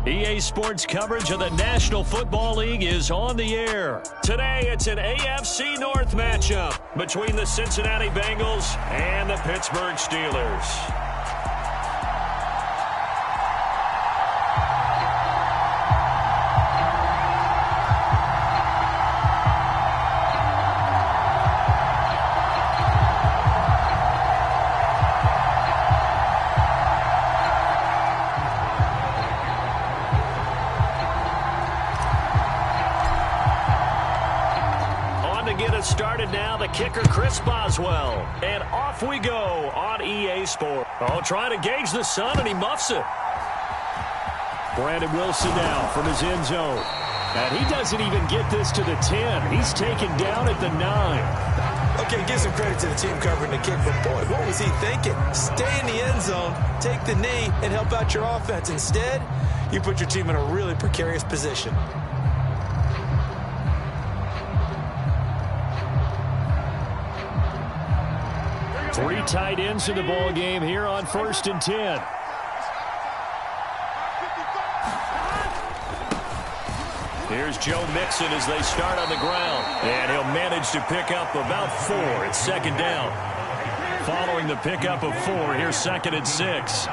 EA Sports coverage of the National Football League is on the air. Today, it's an AFC North matchup between the Cincinnati Bengals and the Pittsburgh Steelers. Started now, the kicker, Chris Boswell. And off we go on EA Sports. Oh, trying to gauge the sun, and he muffs it. Brandon Wilson now from his end zone. And he doesn't even get this to the 10. He's taken down at the 9. Okay, give some credit to the team covering the kick, but boy, what was he thinking? Stay in the end zone, take the knee, and help out your offense. Instead, you put your team in a really precarious position. Three tight ends in the ball game here on 1st and 10. Here's Joe Mixon as they start on the ground. And he'll manage to pick up about 4. It's 2nd down. Following the pickup of 4, here's 2nd and 6.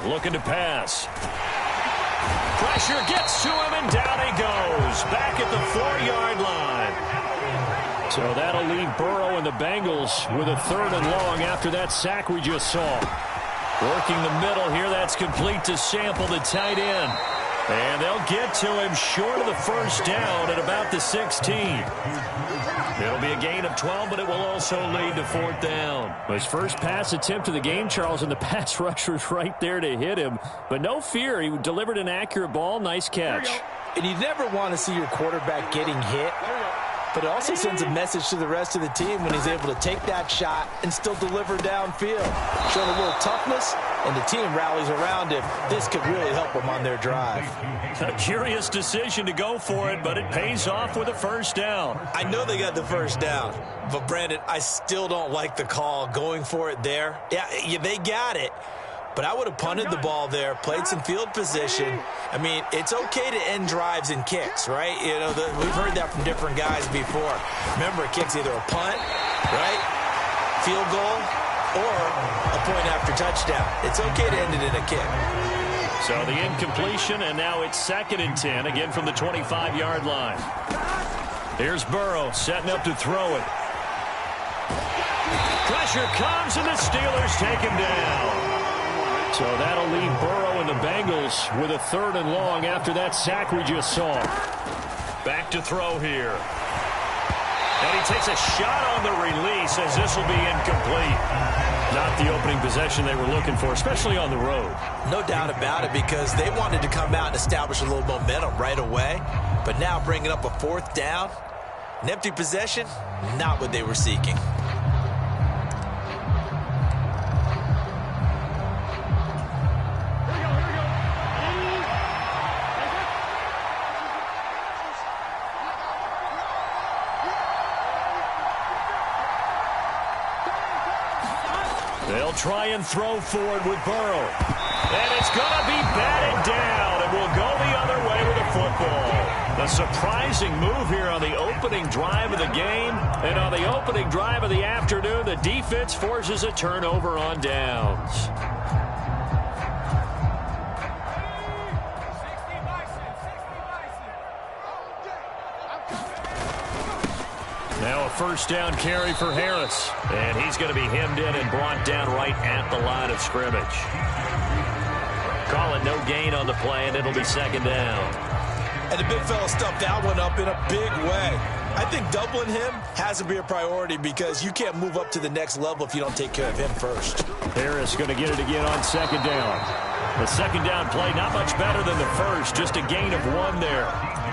Looking to pass. Pressure gets to him, and down he goes. Back at the 4-yard line. So that'll leave Burrow and the Bengals with a 3rd and long after that sack we just saw. Working the middle here, that's complete to Sample, the tight end. And they'll get to him short of the 1st down at about the 16. It'll be a gain of 12, but it will also lead to 4th down. His first pass attempt of the game, Charles, and the pass rusher's right there to hit him. But no fear, he delivered an accurate ball. Nice catch. And you never want to see your quarterback getting hit, but it also sends a message to the rest of the team when he's able to take that shot and still deliver downfield. Showing a little toughness, and the team rallies around him. This could really help them on their drive. A curious decision to go for it, but it pays off with a 1st down. I know they got the 1st down, but Brandon, I still don't like the call going for it there. Yeah, they got it. But I would have punted the ball there, played some field position. I mean, it's okay to end drives and kicks, right? You know, we've heard that from different guys before. Remember, a kick's either a punt, right, field goal, or a point after touchdown. It's okay to end it in a kick. So the incompletion, and now it's 2nd and 10, again from the 25-yard line. Here's Burrow setting up to throw it. Pressure comes, and the Steelers take him down. So that'll leave Burrow and the Bengals with a 3rd and long after that sack we just saw. Back to throw here. And he takes a shot on the release as this will be incomplete. Not the opening possession they were looking for, especially on the road. No doubt about it, because they wanted to come out and establish a little momentum right away. But now bringing up a 4th down, an empty possession, not what they were seeking. They'll try and throw forward with Burrow. And it's going to be batted down, and will go the other way with the football. A surprising move here on the opening drive of the game. And on the opening drive of the afternoon, the defense forces a turnover on downs. Now a 1st down carry for Harris. And he's going to be hemmed in and brought down right at the line of scrimmage. Call it no gain on the play, and it'll be 2nd down. And the big fella stuffed that one up in a big way. I think doubling him has to be a priority, because you can't move up to the next level if you don't take care of him first. Harris going to get it again on 2nd down. The 2nd down play not much better than the first, just a gain of 1 there.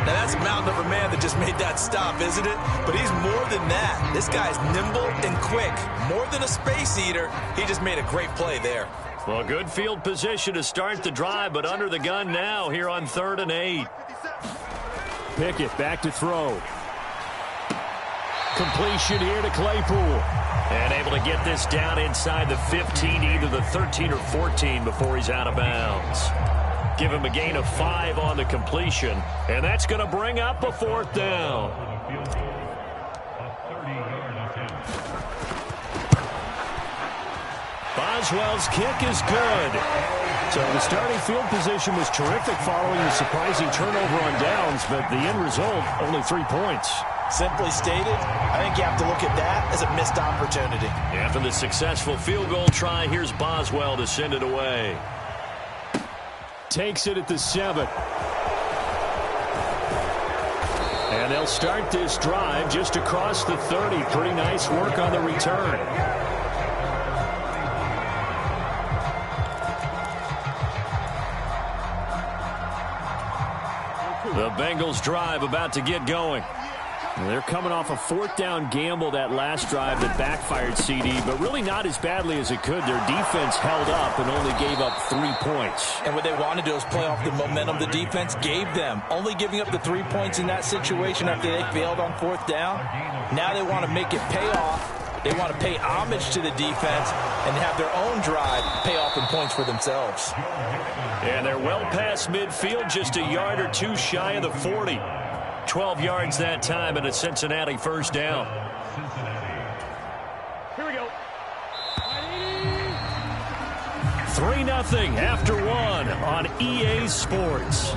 Now, that's a mountain of a man that just made that stop, isn't it? But he's more than that. This guy's nimble and quick. More than a space eater, he just made a great play there. Well, good field position to start the drive, but under the gun now here on 3rd and 8. Pickett back to throw. Completion here to Claypool. And able to get this down inside the 15, either the 13 or 14 before he's out of bounds. Give him a gain of 5 on the completion, and that's going to bring up a 4th down. Boswell's kick is good. So the starting field position was terrific following the surprising turnover on downs, but the end result, only 3 points. Simply stated, I think you have to look at that as a missed opportunity. After the successful field goal try, here's Boswell to send it away. Takes it at the 7. And they'll start this drive just across the 30. Pretty nice work on the return. The Bengals drive about to get going. They're coming off a 4th down gamble that last drive that backfired, CD, but really not as badly as it could. Their defense held up and only gave up 3 points. And what they wanted to do is play off the momentum the defense gave them. Only giving up the 3 points in that situation after they failed on 4th down. Now they want to make it pay off. They want to pay homage to the defense and have their own drive pay off in points for themselves. And they're well past midfield, just a yard or 2 shy of the 40. 12 yards that time and a Cincinnati 1st down. Here we go. 3-0 after 1 on EA Sports.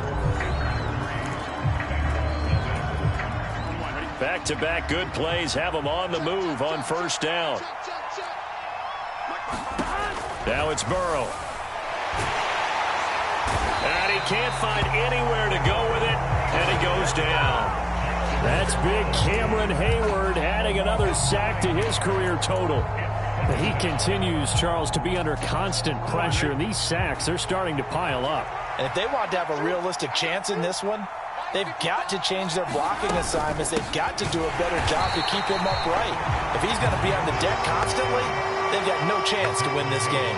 Back-to-back good plays have them on the move on 1st down. Now it's Burrow. And he can't find anywhere to go with it, and he goes down. That's big Cameron Hayward adding another sack to his career total. He continues, Charles, to be under constant pressure, and these sacks, they're starting to pile up. And if they want to have a realistic chance in this one, they've got to change their blocking assignments. They've got to do a better job to keep him upright. If he's going to be on the deck constantly, they've got no chance to win this game.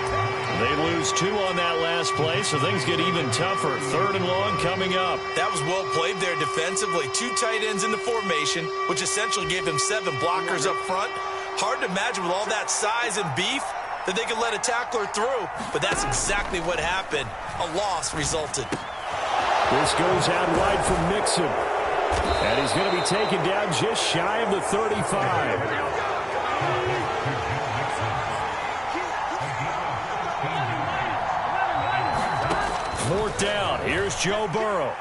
They lose 2 on that last play, so things get even tougher. 3rd and long coming up. That was well played there defensively. 2 tight ends in the formation, which essentially gave them 7 blockers up front. Hard to imagine with all that size and beef that they could let a tackler through, but that's exactly what happened. A loss resulted. This goes out wide from Mixon. And he's going to be taken down just shy of the 35. 4th down. Here's Joe Burrow.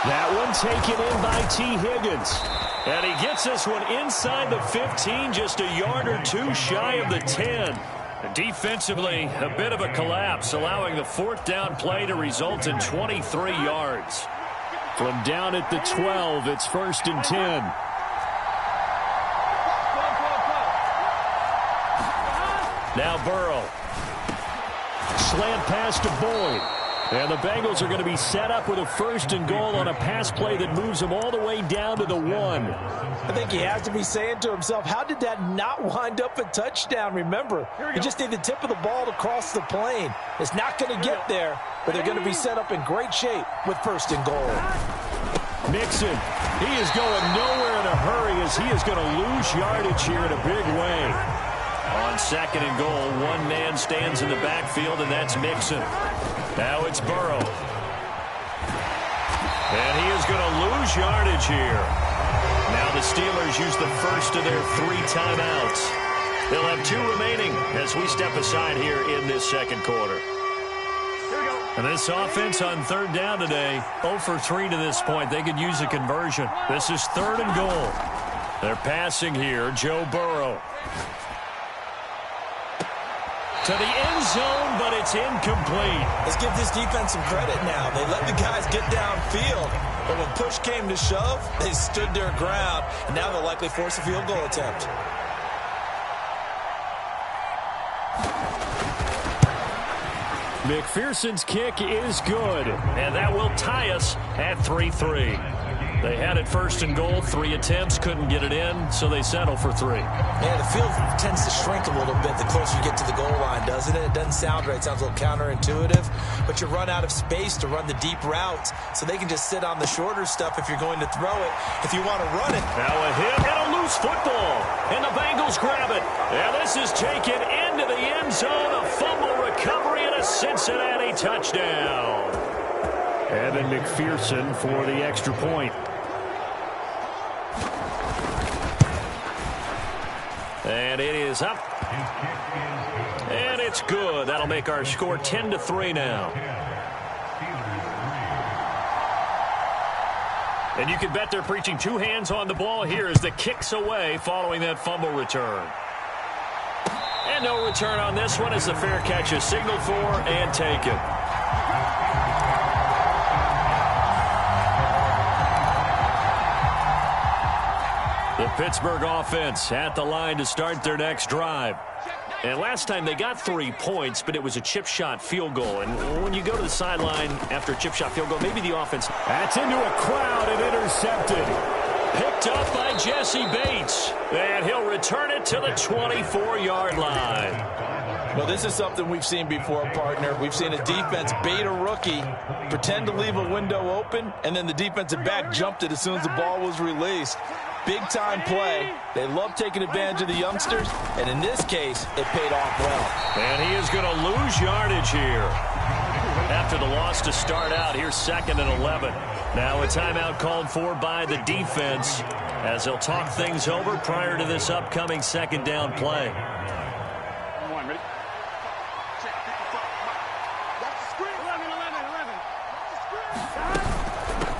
That one taken in by T. Higgins. And he gets this one inside the 15, just a yard or 2 shy of the 10. Defensively, a bit of a collapse, allowing the 4th down play to result in 23 yards. From down at the 12, it's 1st and 10. Now Burrow. Slant pass to Boyd. And the Bengals are going to be set up with a 1st and goal on a pass play that moves them all the way down to the 1. I think he has to be saying to himself, how did that not wind up a touchdown? Remember, you just need the tip of the ball to cross the plane. It's not going to get there, but they're going to be set up in great shape with 1st and goal. Mixon, he is going nowhere in a hurry as he is going to lose yardage here in a big way. On 2nd and goal, one man stands in the backfield, and that's Mixon. Now it's Burrow. And he is going to lose yardage here. Now the Steelers use the first of their 3 timeouts. They'll have 2 remaining as we step aside here in this 2nd quarter. And this offense on 3rd down today, 0 for 3 to this point. They could use a conversion. This is 3rd and goal. They're passing here, Joe Burrow. To the end zone, but it's incomplete. Let's give this defense some credit now. They let the guys get downfield, but when push came to shove, they stood their ground, and now they'll likely force a field goal attempt. McPherson's kick is good, and that will tie us at 3-3. They had it first and goal, 3 attempts, couldn't get it in, so they settle for 3. Yeah, the field tends to shrink a little bit the closer you get to the goal line, doesn't it? It doesn't sound right. It sounds a little counterintuitive, but you run out of space to run the deep routes, so they can just sit on the shorter stuff if you're going to throw it. If you want to run it. Now a hit and a loose football, and the Bengals grab it. And this is taken into the end zone, a fumble recovery and a Cincinnati touchdown. Evan McPherson for the extra point. And it is up. And it's good. That'll make our score 10-3 now. And you can bet they're preaching 2 hands on the ball here as the kick's away following that fumble return. And no return on this one as the fair catch is signaled for and taken. The Pittsburgh offense at the line to start their next drive. And last time they got 3 points, but it was a chip shot field goal. And when you go to the sideline after a chip shot field goal, maybe the offense. That's into a crowd and intercepted. Picked up by Jesse Bates. And he'll return it to the 24-yard line. Well, this is something we've seen before, partner. We've seen a defense bait a rookie, pretend to leave a window open, and then the defensive back jumped it as soon as the ball was released. Big-time play. They love taking advantage of the youngsters, and in this case, it paid off well. And he is going to lose yardage here. After the loss to start out, here's 2nd and 11. Now a timeout called for by the defense as they'll talk things over prior to this upcoming 2nd down play.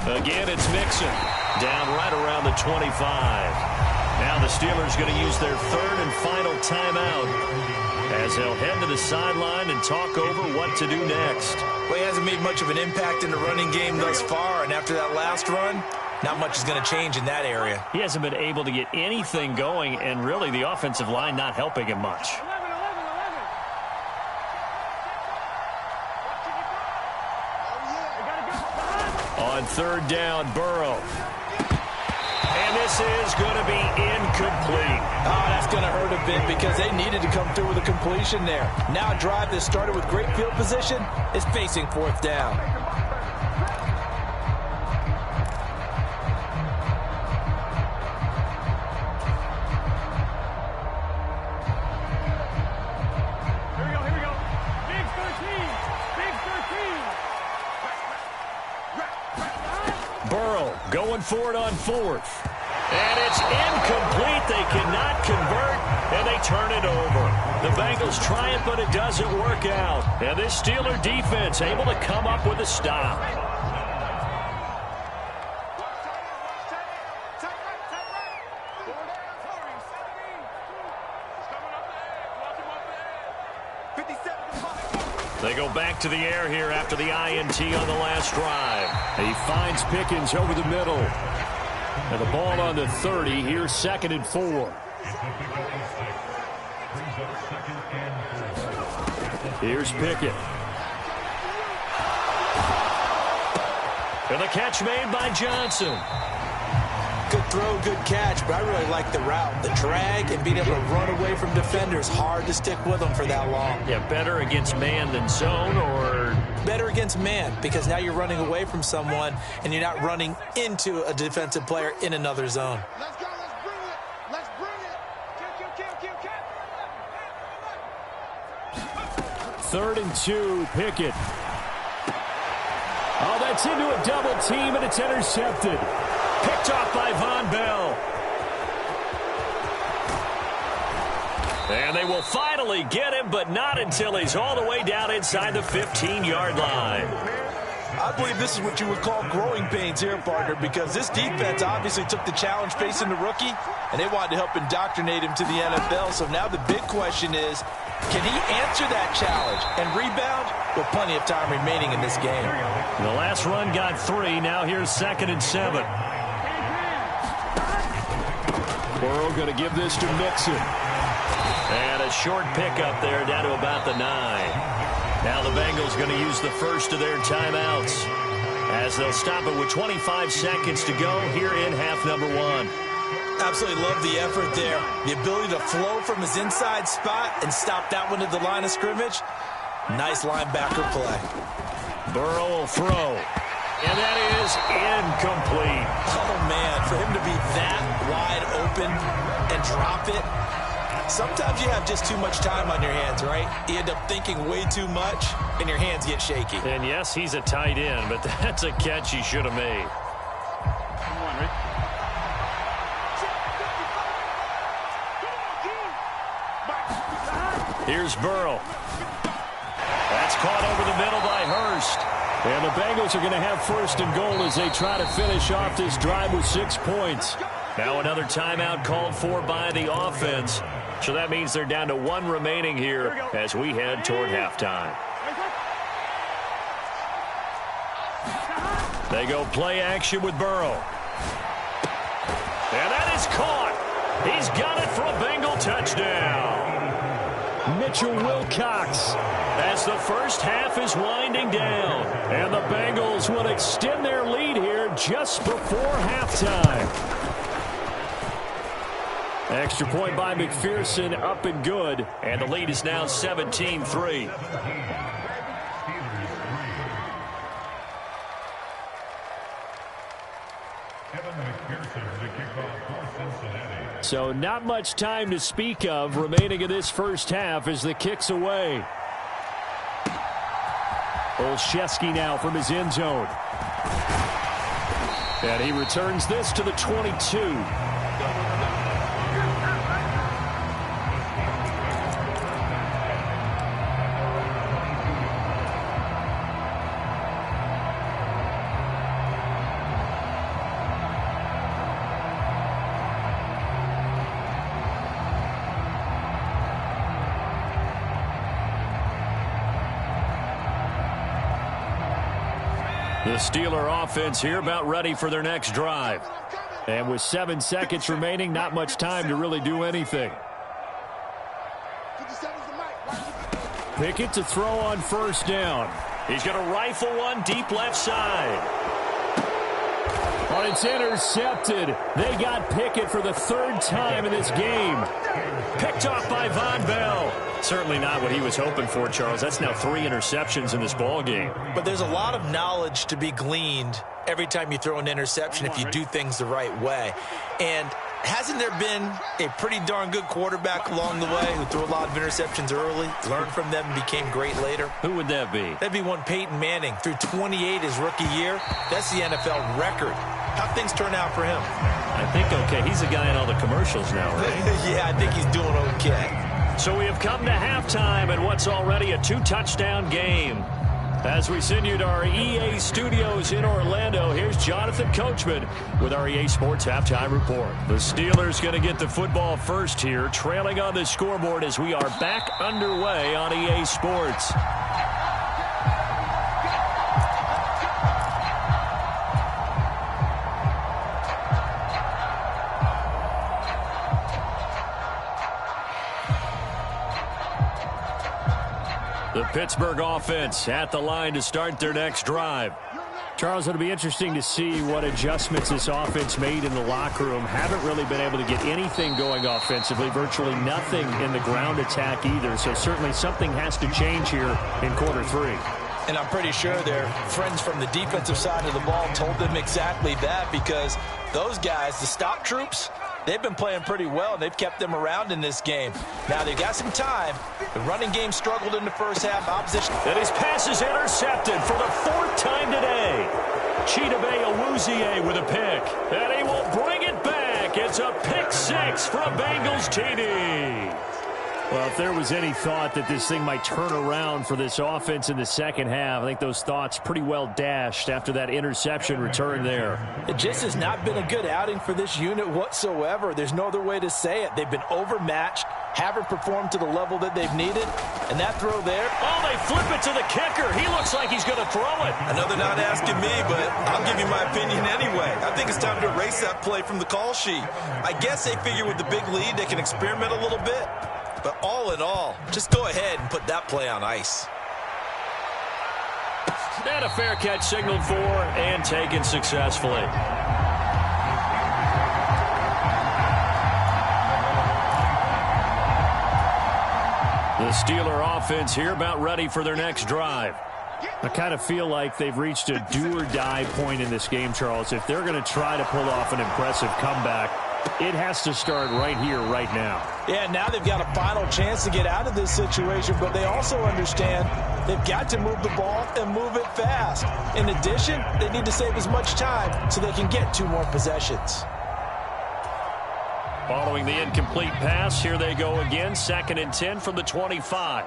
Again, it's Mixon. Down right around the 25. Now the Steelers going to use their 3rd and final timeout as they'll head to the sideline and talk over what to do next. Well, he hasn't made much of an impact in the running game thus far, and after that last run, not much is going to change in that area. He hasn't been able to get anything going, and really the offensive line not helping him much. On 3rd down, Burrow. And this is going to be incomplete. Oh, that's going to hurt a bit because they needed to come through with a completion there. Now a drive that started with great field position is facing 4th down. Here we go. Big 13. Burrow going for it on 4th. And it's incomplete. They cannot convert, and they turn it over. The Bengals try it, but it doesn't work out. And this Steeler defense able to come up with a stop. They go back to the air here after the INT on the last drive. He finds Pickens over the middle. And the ball on the 30. Here's 2nd and 4. Here's Pickett. And the catch made by Johnson. Good throw, good catch, but I really like the route. The drag and being able to run away from defenders. Hard to stick with them for that long. Yeah, better against man than zone, or? Better against man, because now you're running away from someone and you're not running into a defensive player in another zone. Let's go. Let's bring it. Kill. 3rd and 2, Pickett. Oh, that's into a double team, and it's intercepted. Picked off by Von Bell. And they will finally get him, but not until he's all the way down inside the 15-yard line. I believe this is what you would call growing pains here, partner, because this defense obviously took the challenge facing the rookie, and they wanted to help indoctrinate him to the NFL. So now the big question is, can he answer that challenge and rebound with plenty of time remaining in this game? The last run got 3. Now here's 2nd and 7. Burrow going to give this to Mixon. And a short pickup there down to about the 9. Now the Bengals going to use the first of their timeouts as they'll stop it with 25 seconds to go here in half number one. Absolutely love the effort there. The ability to flow from his inside spot and stop that one at the line of scrimmage. Nice linebacker play. Burrow will throw. And that is incomplete. Oh, man, for him to be that wide open and drop it. Sometimes you have just too much time on your hands, right? You end up thinking way too much, and your hands get shaky. And yes, he's a tight end, but that's a catch he should have made. Come on, Rick. Here's Burrow. That's caught over the middle by Hurst. And the Bengals are going to have first and goal as they try to finish off this drive with 6 points. Now another timeout called for by the offense. So that means they're down to 1 remaining here as we head toward halftime. They go play action with Burrow. And that is caught. He's got it for a Bengal touchdown. Mitchell Wilcox as the first half is winding down. And the Bengals will extend their lead here just before halftime. Extra point by McPherson, up and good. And the lead is now 17-3. So not much time to speak of remaining in this first half as the kick's away. Olszewski now from his end zone. And he returns this to the 22. The Steeler offense here about ready for their next drive. And with 7 seconds remaining, not much time to really do anything. Pickett to throw on first down. He's going to rifle one deep left side. But it's intercepted. They got Pickett for the 3rd time in this game. Picked off by Von Bell. Certainly not what he was hoping for, Charles. That's now 3 interceptions in this ball game. But there's a lot of knowledge to be gleaned every time you throw an interception if you do things the right way. And hasn't there been a pretty darn good quarterback along the way who threw a lot of interceptions early, learned from them, and became great later? Who would that be? That'd be one Peyton Manning. Threw 28 his rookie year. That's the NFL record. How'd things turn out for him? I think okay. He's the guy in all the commercials now, right? Yeah, I think he's doing okay. So we have come to halftime in what's already a 2-touchdown game. As we send you to our EA studios in Orlando, here's Jonathan Coachman with our EA Sports Halftime Report. The Steelers going to get the football first here, trailing on the scoreboard as we are back underway on EA Sports. The Pittsburgh offense at the line to start their next drive. Charles, it'll be interesting to see what adjustments this offense made in the locker room. Haven't really been able to get anything going offensively, virtually nothing in the ground attack either. So certainly something has to change here in quarter 3. And I'm pretty sure their friends from the defensive side of the ball told them exactly that, because those guys, the stop troops, they've been playing pretty well, and they've kept them around in this game. Now, they've got some time. The running game struggled in the first half. Opposition. And his pass is intercepted for the 4th time today. Chidobe Awuzie with a pick. And he will bring it back. It's a pick 6 for a Bengals TD. Well, if there was any thought that this thing might turn around for this offense in the second half, I think those thoughts pretty well dashed after that interception return there. It just has not been a good outing for this unit whatsoever. There's no other way to say it. They've been overmatched, haven't performed to the level that they've needed, and that throw there. Oh, they flip it to the kicker. He looks like he's going to throw it. I know they're not asking me, but I'll give you my opinion anyway. I think it's time to erase that play from the call sheet. I guess they figure with the big lead they can experiment a little bit. But all in all, just go ahead and put that play on ice. And a fair catch signaled for and taken successfully. The Steeler offense here about ready for their next drive. I kind of feel like they've reached a do-or-die point in this game, Charles. If they're going to try to pull off an impressive comeback, it has to start right here, right now. Yeah, now they've got a final chance to get out of this situation, but they also understand they've got to move the ball and move it fast. In addition, they need to save as much time so they can get 2 more possessions. Following the incomplete pass, here they go again, 2nd and 10 from the 25.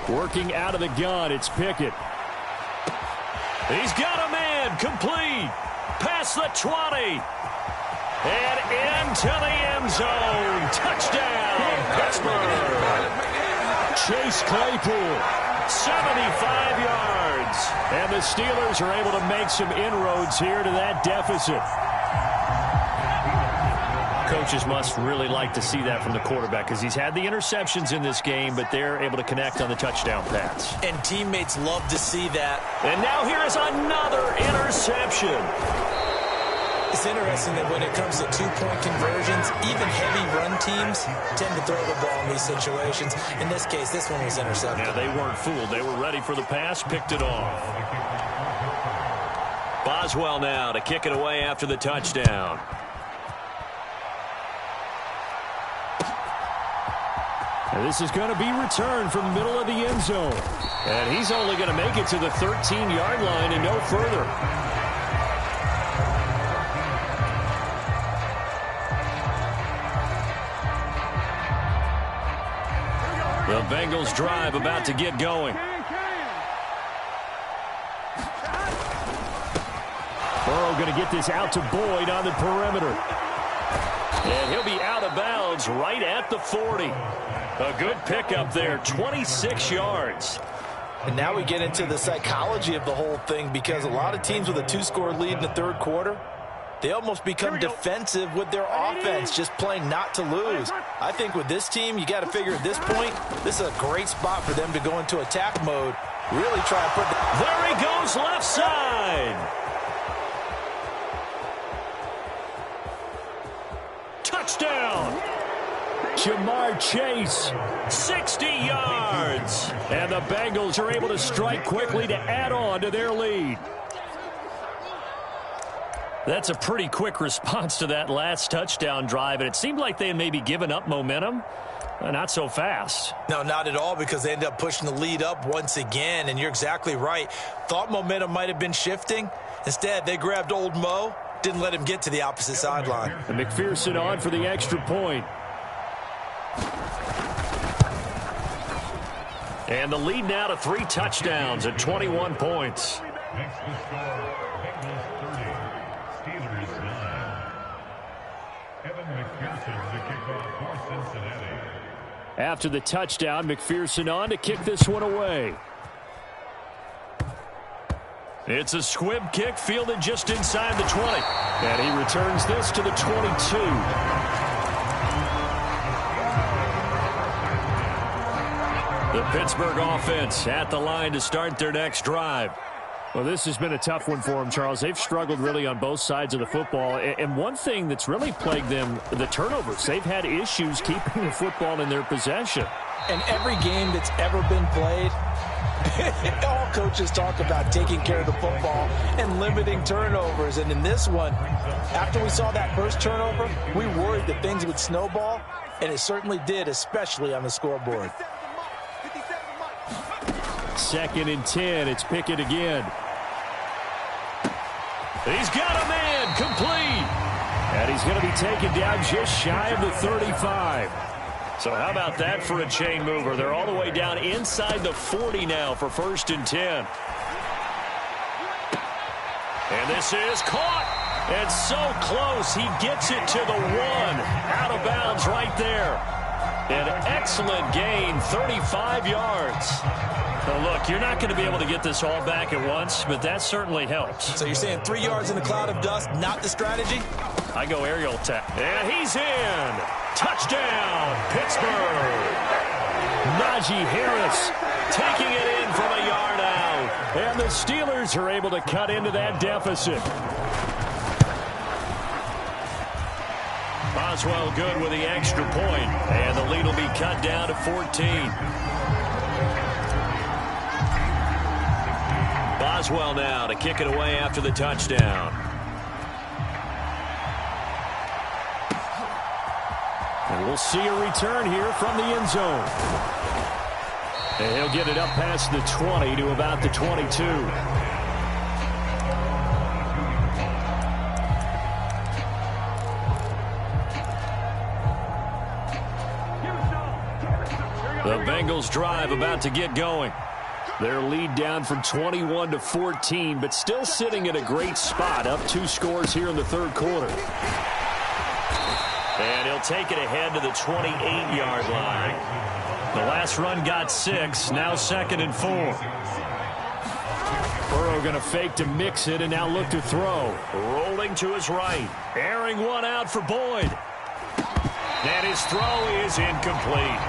Working out of the gun, it's Pickett. He's got a man, complete. Past the 20. And into the end zone. Touchdown, Pittsburgh. Chase Claypool, 75 yards. And the Steelers are able to make some inroads here to that deficit. Coaches must really like to see that from the quarterback because he's had the interceptions in this game, but they're able to connect on the touchdown pass. And teammates love to see that. And now here is another interception. It's interesting that when it comes to 2-point conversions, even heavy run teams tend to throw the ball in these situations. In this case, this one was intercepted. Yeah, they weren't fooled. They were ready for the pass, picked it off. Boswell now to kick it away after the touchdown. And this is going to be returned from the middle of the end zone. And he's only going to make it to the 13-yard line and no further. The Bengals drive about to get going. Burrow going to get this out to Boyd on the perimeter. And he'll be out of bounds right at the 40. A good pickup there, 26 yards. And now we get into the psychology of the whole thing because a lot of teams with a 2-score lead in the 3rd quarter, they almost become defensive with their offense, just playing not to lose. I think with this team, you got to figure at this point, this is a great spot for them to go into attack mode. Really try and put There he goes, left side. Touchdown. Jamar Chase, 60 yards. And the Bengals are able to strike quickly to add on to their lead. That's a pretty quick response to that last touchdown drive, and it seemed like they had maybe given up momentum. Not so fast. No, not at all, because they ended up pushing the lead up once again, and you're exactly right. Thought momentum might have been shifting. Instead, they grabbed old Mo, didn't let him get to the opposite sideline. And McPherson on for the extra point. And the lead now to 3 touchdowns at 21 points. Next to score, Bengals 30, Steelers 9. Evan McPherson to kick off for Cincinnati. After the touchdown, McPherson on to kick this one away. It's a squib kick fielded just inside the 20. And he returns this to the 22. The Pittsburgh offense at the line to start their next drive. Well, this has been a tough one for them, Charles. They've struggled really on both sides of the football. And one thing that's really plagued them, the turnovers. They've had issues keeping the football in their possession. And every game that's ever been played, all coaches talk about taking care of the football and limiting turnovers. And in this one, after we saw that first turnover, we worried that things would snowball, and it certainly did, especially on the scoreboard. 2nd and 10. It's Pickett again. He's got a man, complete. And he's going to be taken down just shy of the 35. So how about that for a chain mover? They're all the way down inside the 40 now for 1st and 10. And this is caught. And so close. He gets it to the 1. Out of bounds right there. An excellent gain, 35 yards. Well, look, you're not going to be able to get this all back at once, but that certainly helps. So you're saying 3 yards in a cloud of dust, not the strategy? I go aerial attack. And he's in. Touchdown, Pittsburgh. Najee Harris taking it in from a yard out. And the Steelers are able to cut into that deficit. Boswell good with the extra point. And the lead will be cut down to 14. Boswell now to kick it away after the touchdown. And we'll see a return here from the end zone. And he'll get it up past the 20 to about the 22. The Bengals drive about to get going. Their lead down from 21 to 14, but still sitting at a great spot, up 2 scores here in the third quarter. And he'll take it ahead to the 28-yard line. The last run got 6, now 2nd and 4. Burrow going to fake to mix it and now look to throw. Rolling to his right, airing one out for Boyd. And his throw is incomplete.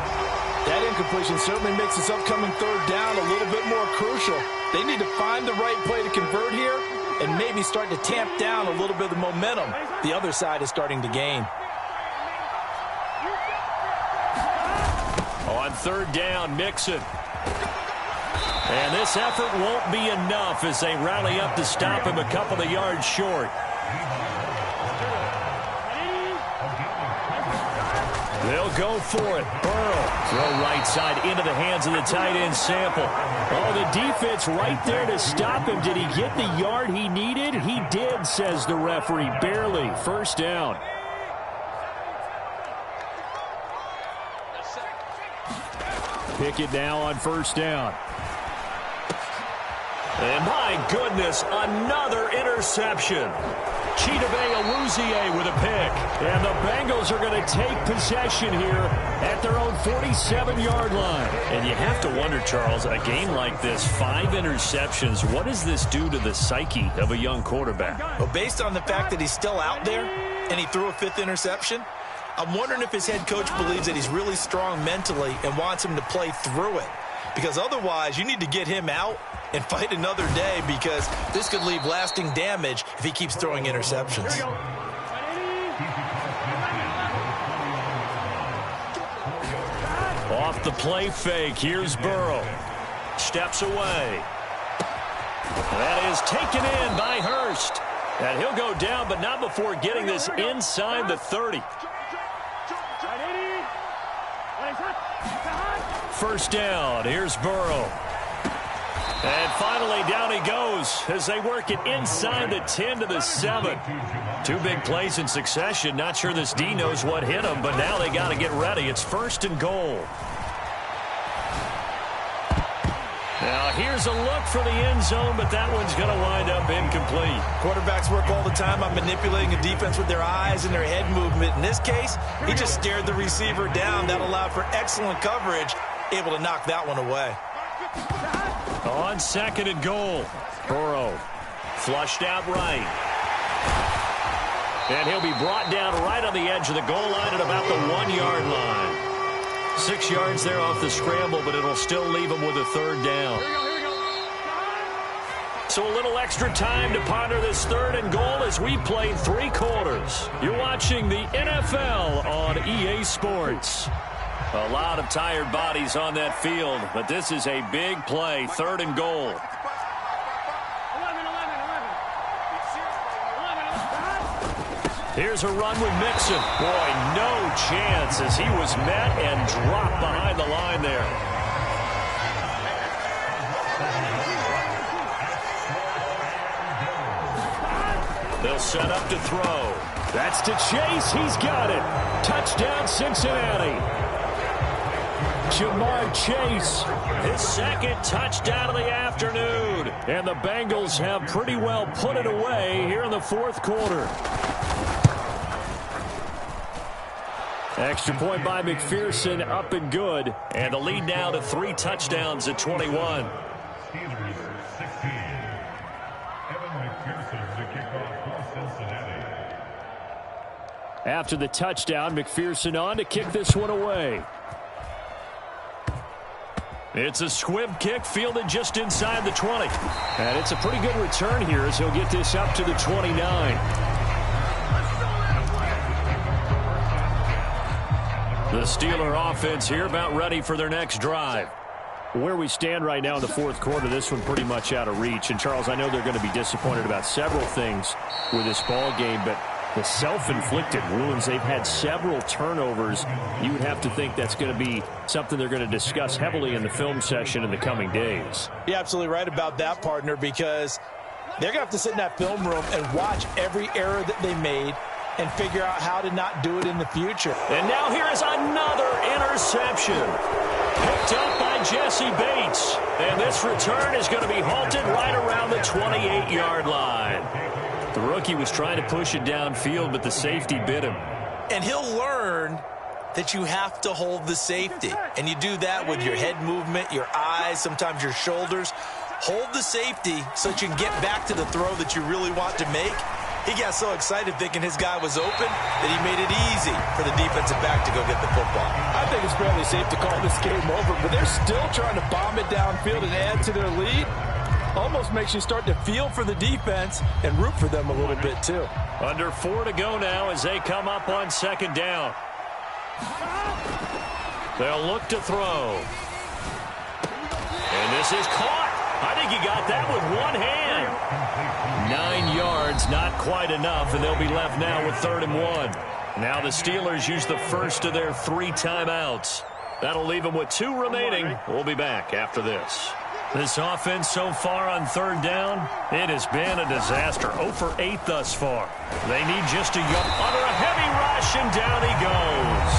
That incompletion certainly makes this upcoming third down a little bit more crucial. They need to find the right play to convert here and maybe start to tamp down a little bit of the momentum the other side is starting to gain. On third down, Mixon. And this effort won't be enough as they rally up to stop him a couple of yards short. They'll go for it. Burrow. Throw right side into the hands of the tight end Sample. Oh, the defense right there to stop him. Did he get the yard he needed? He did, says the referee. Barely. First down. Pickett now on first down. And my goodness, another interception. Chidobe Awuzie with a pick. And the Bengals are going to take possession here at their own 47-yard line. And you have to wonder, Charles, a game like this, 5 interceptions, what does this do to the psyche of a young quarterback? Well, based on the fact that he's still out there and he threw a 5th interception, I'm wondering if his head coach believes that he's really strong mentally and wants him to play through it. Because otherwise, you need to get him out and fight another day, because this could leave lasting damage if he keeps throwing interceptions. Off the play fake, here's Burrow. Steps away. That is taken in by Hurst. And he'll go down, but not before getting this inside the 30. First down, here's Burrow. And finally, down he goes as they work it inside the 10 to the 7. 2 big plays in succession. Not sure this D knows what hit him, but now they got to get ready. It's 1st and goal. Now, here's a look for the end zone, but that one's going to wind up incomplete. Quarterbacks work all the time on manipulating a defense with their eyes and their head movement. In this case, he just stared the receiver down. That allowed for excellent coverage, able to knock that one away. On 2nd and goal, Burrow flushed out right. And he'll be brought down right on the edge of the goal line at about the 1-yard line. 6 yards there off the scramble, but it'll still leave him with a third down. So a little extra time to ponder this 3rd and goal as we play 3 quarters. You're watching the NFL on EA Sports. A lot of tired bodies on that field, but this is a big play, 3rd and goal. Here's a run with Mixon. Boy, no chance as he was met and dropped behind the line there. They'll set up to throw. That's to Chase. He's got it. Touchdown, Cincinnati. Jamar Chase, his 2nd touchdown of the afternoon. And the Bengals have pretty well put it away here in the 4th quarter. Extra point by McPherson, up and good. And the lead now to 3 touchdowns at 21. Steelers 16. Evan McPherson to kick off for Cincinnati. After the touchdown, McPherson on to kick this one away. It's a squib kick fielded just inside the 20. And it's a pretty good return here as he'll get this up to the 29. The Steeler offense here about ready for their next drive. Where we stand right now in the fourth quarter, this one pretty much out of reach. And, Charles, I know they're going to be disappointed about several things with this ball game, but the self-inflicted wounds, they've had several turnovers. You would have to think that's going to be something they're going to discuss heavily in the film session in the coming days. You're absolutely right about that, partner, because they're going to have to sit in that film room and watch every error that they made and figure out how to not do it in the future. And now here is another interception. Picked up by Jesse Bates. And this return is going to be halted right around the 28-yard line. The rookie was trying to push it downfield, but the safety bit him. And he'll learn that you have to hold the safety. And you do that with your head movement, your eyes, sometimes your shoulders. Hold the safety so that you can get back to the throw that you really want to make. He got so excited thinking his guy was open that he made it easy for the defensive back to go get the football. I think it's fairly safe to call this game over, but they're still trying to bomb it downfield and add to their lead. Almost makes you start to feel for the defense and root for them a little bit too. Under 4 to go now as they come up on second down. They'll look to throw. And this is caught. I think he got that with one hand. 9 yards, not quite enough, and they'll be left now with 3rd and 1. Now the Steelers use the first of their 3 timeouts. That'll leave them with 2 remaining. We'll be back after this. This offense so far on 3rd down, it has been a disaster. 0 for 8 thus far. They need just a young under a heavy rush, and down he goes.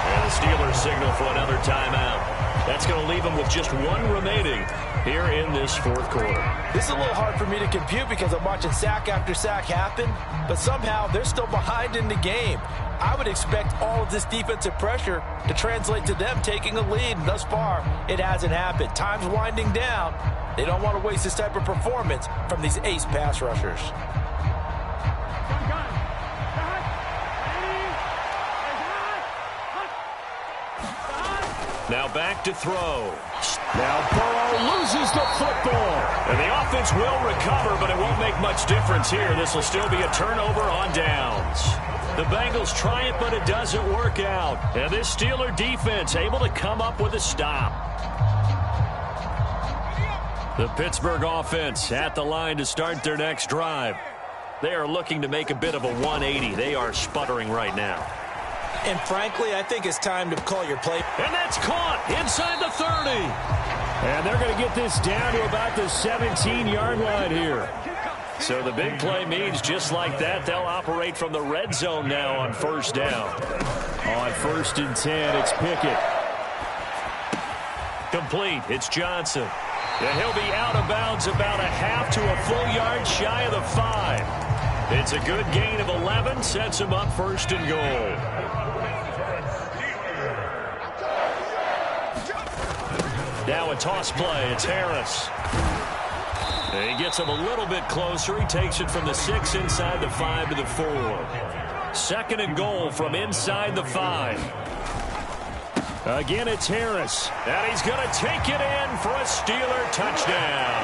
And the Steelers signal for another timeout. That's going to leave them with just 1 remaining here in this 4th quarter. This is a little hard for me to compute because I'm watching sack after sack happen, but somehow they're still behind in the game. I would expect all of this defensive pressure to translate to them taking a lead, and thus far, it hasn't happened. Time's winding down. They don't want to waste this type of performance from these ace pass rushers. Now back to throw. Now Burrow loses the football. And the offense will recover, but it won't make much difference here. This will still be a turnover on downs. The Bengals try it, but it doesn't work out. And this Steeler defense able to come up with a stop. The Pittsburgh offense at the line to start their next drive. They are looking to make a bit of a 180. They are sputtering right now. And frankly, I think it's time to call your play. And that's caught inside the 30. And they're going to get this down to about the 17-yard line here. So the big play means just like that, they'll operate from the red zone now on 1st down. On 1st and 10, it's Pickett. Complete, it's Johnson. And he'll be out of bounds about a half to a full yard shy of the 5. It's a good gain of 11, sets him up 1st and goal. Now a toss play, it's Harris. And he gets him a little bit closer. He takes it from the 6 inside the 5 to the 4. 2nd and goal from inside the 5. Again, it's Harris. And he's going to take it in for a Steeler touchdown.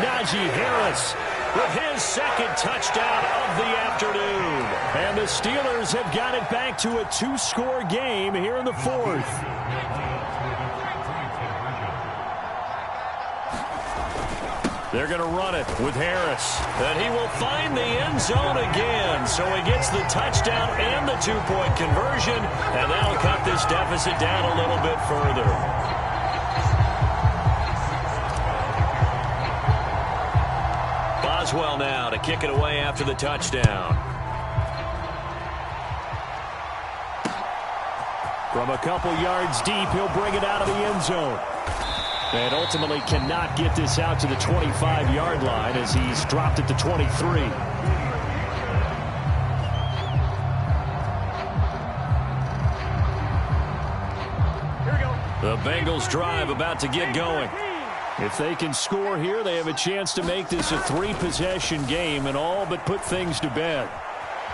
Najee Harris with his 2nd touchdown of the afternoon. And the Steelers have got it back to a 2-score game here in the 4th. They're going to run it with Harris. And he will find the end zone again. So he gets the touchdown and the 2-point conversion. And that'll cut this deficit down a little bit further. Boswell now to kick it away after the touchdown. From a couple yards deep, he'll bring it out of the end zone. And ultimately cannot get this out to the 25-yard line as he's dropped at the 23. The Bengals drive about to get going. If they can score here, they have a chance to make this a 3-possession game and all but put things to bed.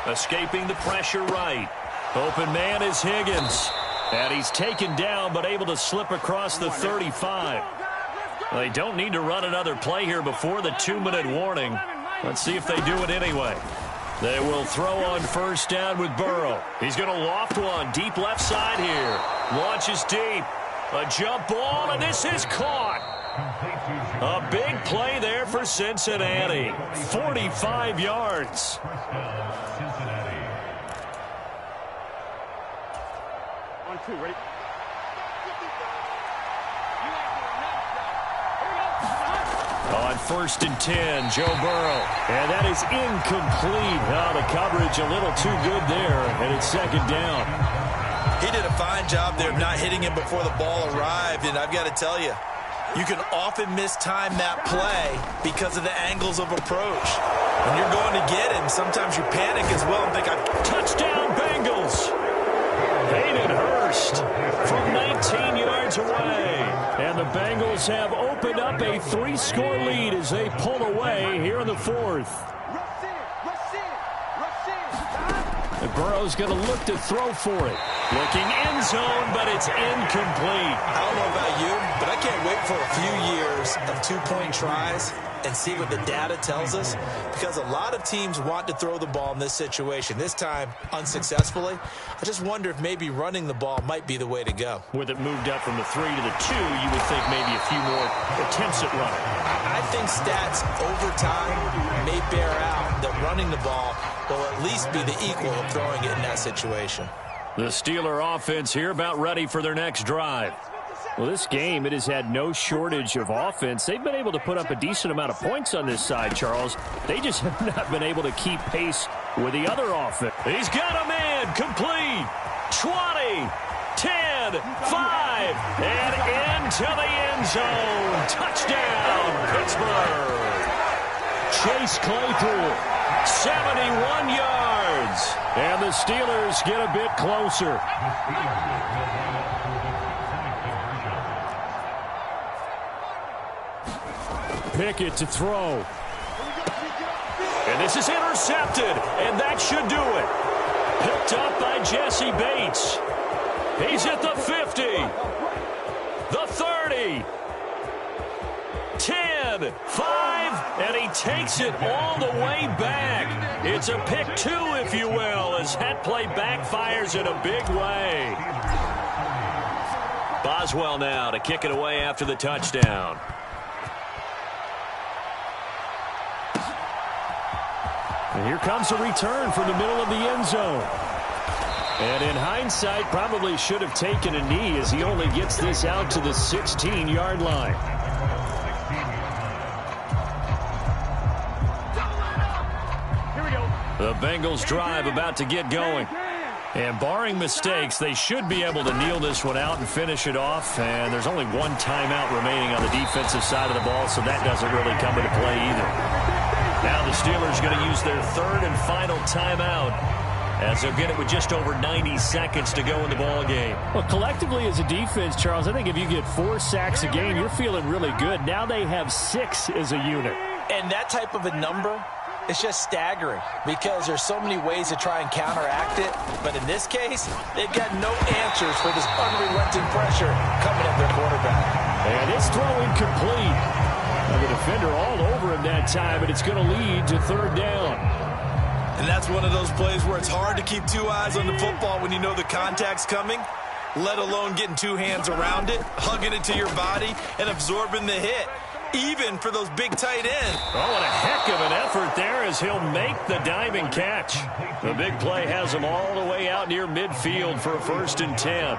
Escaping the pressure right. Open man is Higgins. And he's taken down but able to slip across the 35. They don't need to run another play here before the 2-minute warning. Let's see if they do it anyway. They will throw on first down with Burrow. He's going to loft one deep left side here. Launches deep. A jump ball, and this is caught. A big play there for Cincinnati. 45 yards. On 2, ready? On first and 10, Joe Burrow. And that is incomplete. Oh, the coverage a little too good there, and it's second down. He did a fine job there of not hitting him before the ball arrived, and I've got to tell you, you can often mistime that play because of the angles of approach. When you're going to get him, sometimes you panic as well and think, touchdown Bengals! Hayden Hurst from 19 yards away. And the Bengals have opened up a 3-score lead as they pull away here in the 4th. And Burrow's going to look to throw for it. Looking end zone, but it's incomplete. I don't know about you, but I can't wait for a few years of 2-point tries and see what the data tells us, because a lot of teams want to throw the ball in this situation, this time unsuccessfully. I just wonder if maybe running the ball might be the way to go. With it moved up from the 3 to the 2, you would think maybe a few more attempts at running. I think stats over time may bear out that running the ball will at least be the equal of throwing it in that situation. The Steeler offense here about ready for their next drive. Well, this game, it has had no shortage of offense. They've been able to put up a decent amount of points on this side, Charles. They just have not been able to keep pace with the other offense. He's got a man complete. 20, 10, 5, and into the end zone. Touchdown, Pittsburgh. Chase Claypool, 71 yards. And the Steelers get a bit closer. Pickett to throw. And this is intercepted. And that should do it. Picked up by Jesse Bates. He's at the 50. The 30. 10, 5, and he takes it all the way back. It's a pick 2, if you will, as that play backfires in a big way. Boswell now to kick it away after the touchdown. And here comes a return from the middle of the end zone. And in hindsight, probably should have taken a knee as he only gets this out to the 16-yard line. The Bengals drive about to get going. And barring mistakes, they should be able to kneel this one out and finish it off. And there's only one timeout remaining on the defensive side of the ball, so that doesn't really come into play either. Now the Steelers going to use their third and final timeout, as they'll get it with just over 90 seconds to go in the ball game. Well, collectively as a defense, Charles, I think if you get 4 sacks a game, you're feeling really good. Now they have 6 as a unit. And that type of a number, it's just staggering because there's so many ways to try and counteract it. But in this case, they've got no answers for this unrelenting pressure coming at their quarterback. And it's throw incomplete. And the defender all over him that time, and it's going to lead to third down. And that's one of those plays where it's hard to keep 2 eyes on the football when you know the contact's coming, let alone getting 2 hands around it, hugging it to your body, and absorbing the hit, even for those big tight ends. Oh, and a heck of an effort there as he'll make the diving catch. The big play has him all the way out near midfield for a first and 10.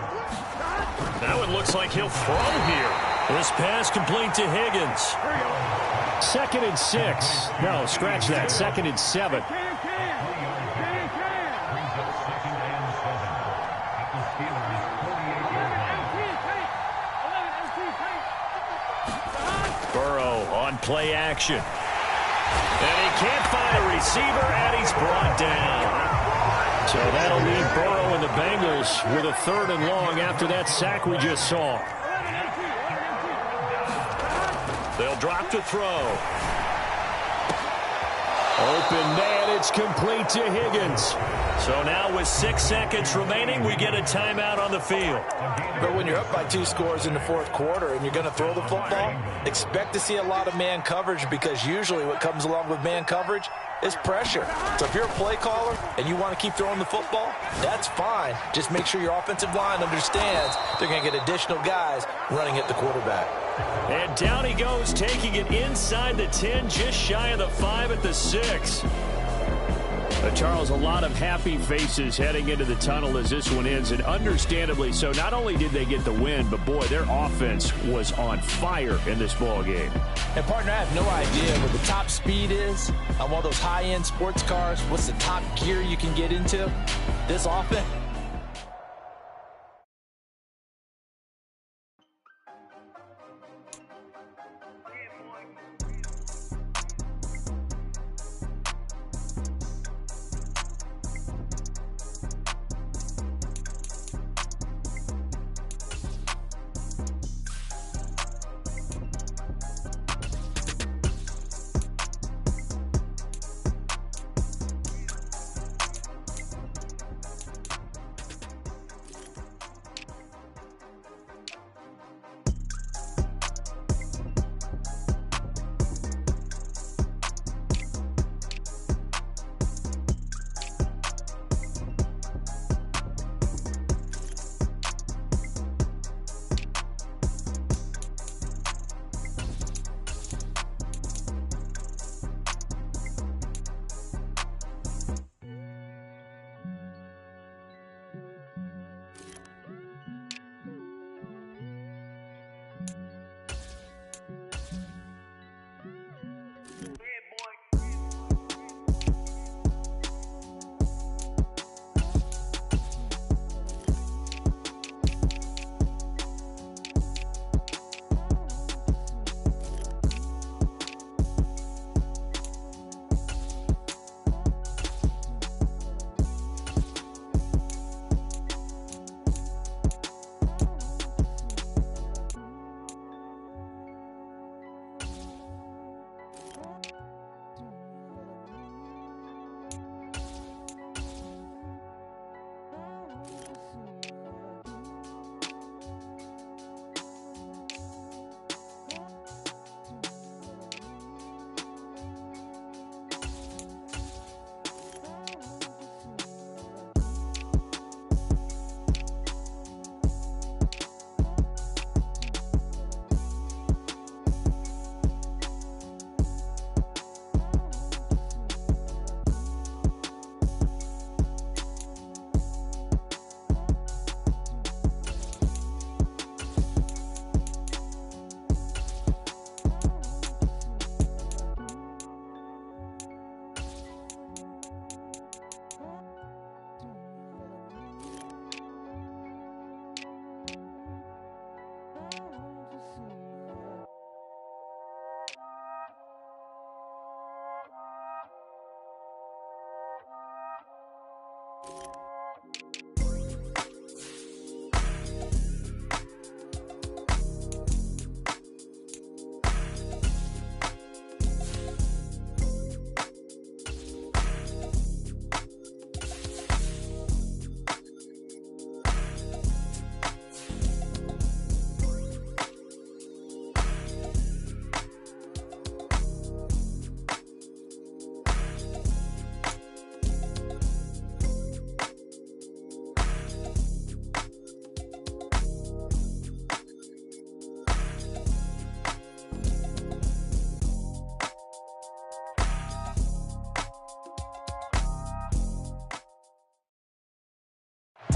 Now it looks like he'll throw here. This pass complete to Higgins. 2nd and 6. No, scratch that. 2nd and 7. Burrow on play action. And he can't find a receiver, and he's brought down. So that'll leave Burrow and the Bengals with a 3rd and long after that sack we just saw. They'll drop to throw. Open man, it's complete to Higgins. So now with 6 seconds remaining, we get a timeout on the field. But when you're up by 2 scores in the 4th quarter and you're going to throw the football, expect to see a lot of man coverage, because usually what comes along with man coverage is pressure. So if you're a play caller and you want to keep throwing the football, that's fine. Just make sure your offensive line understands they're going to get additional guys running at the quarterback. And down he goes, taking it inside the 10, just shy of the 5 at the 6. Charles, a lot of happy faces heading into the tunnel as this one ends, and understandably so. Not only did they get the win, but boy, their offense was on fire in this ball game. And partner, I have no idea what the top speed is on one of those high-end sports cars. What's the top gear you can get into? This offense.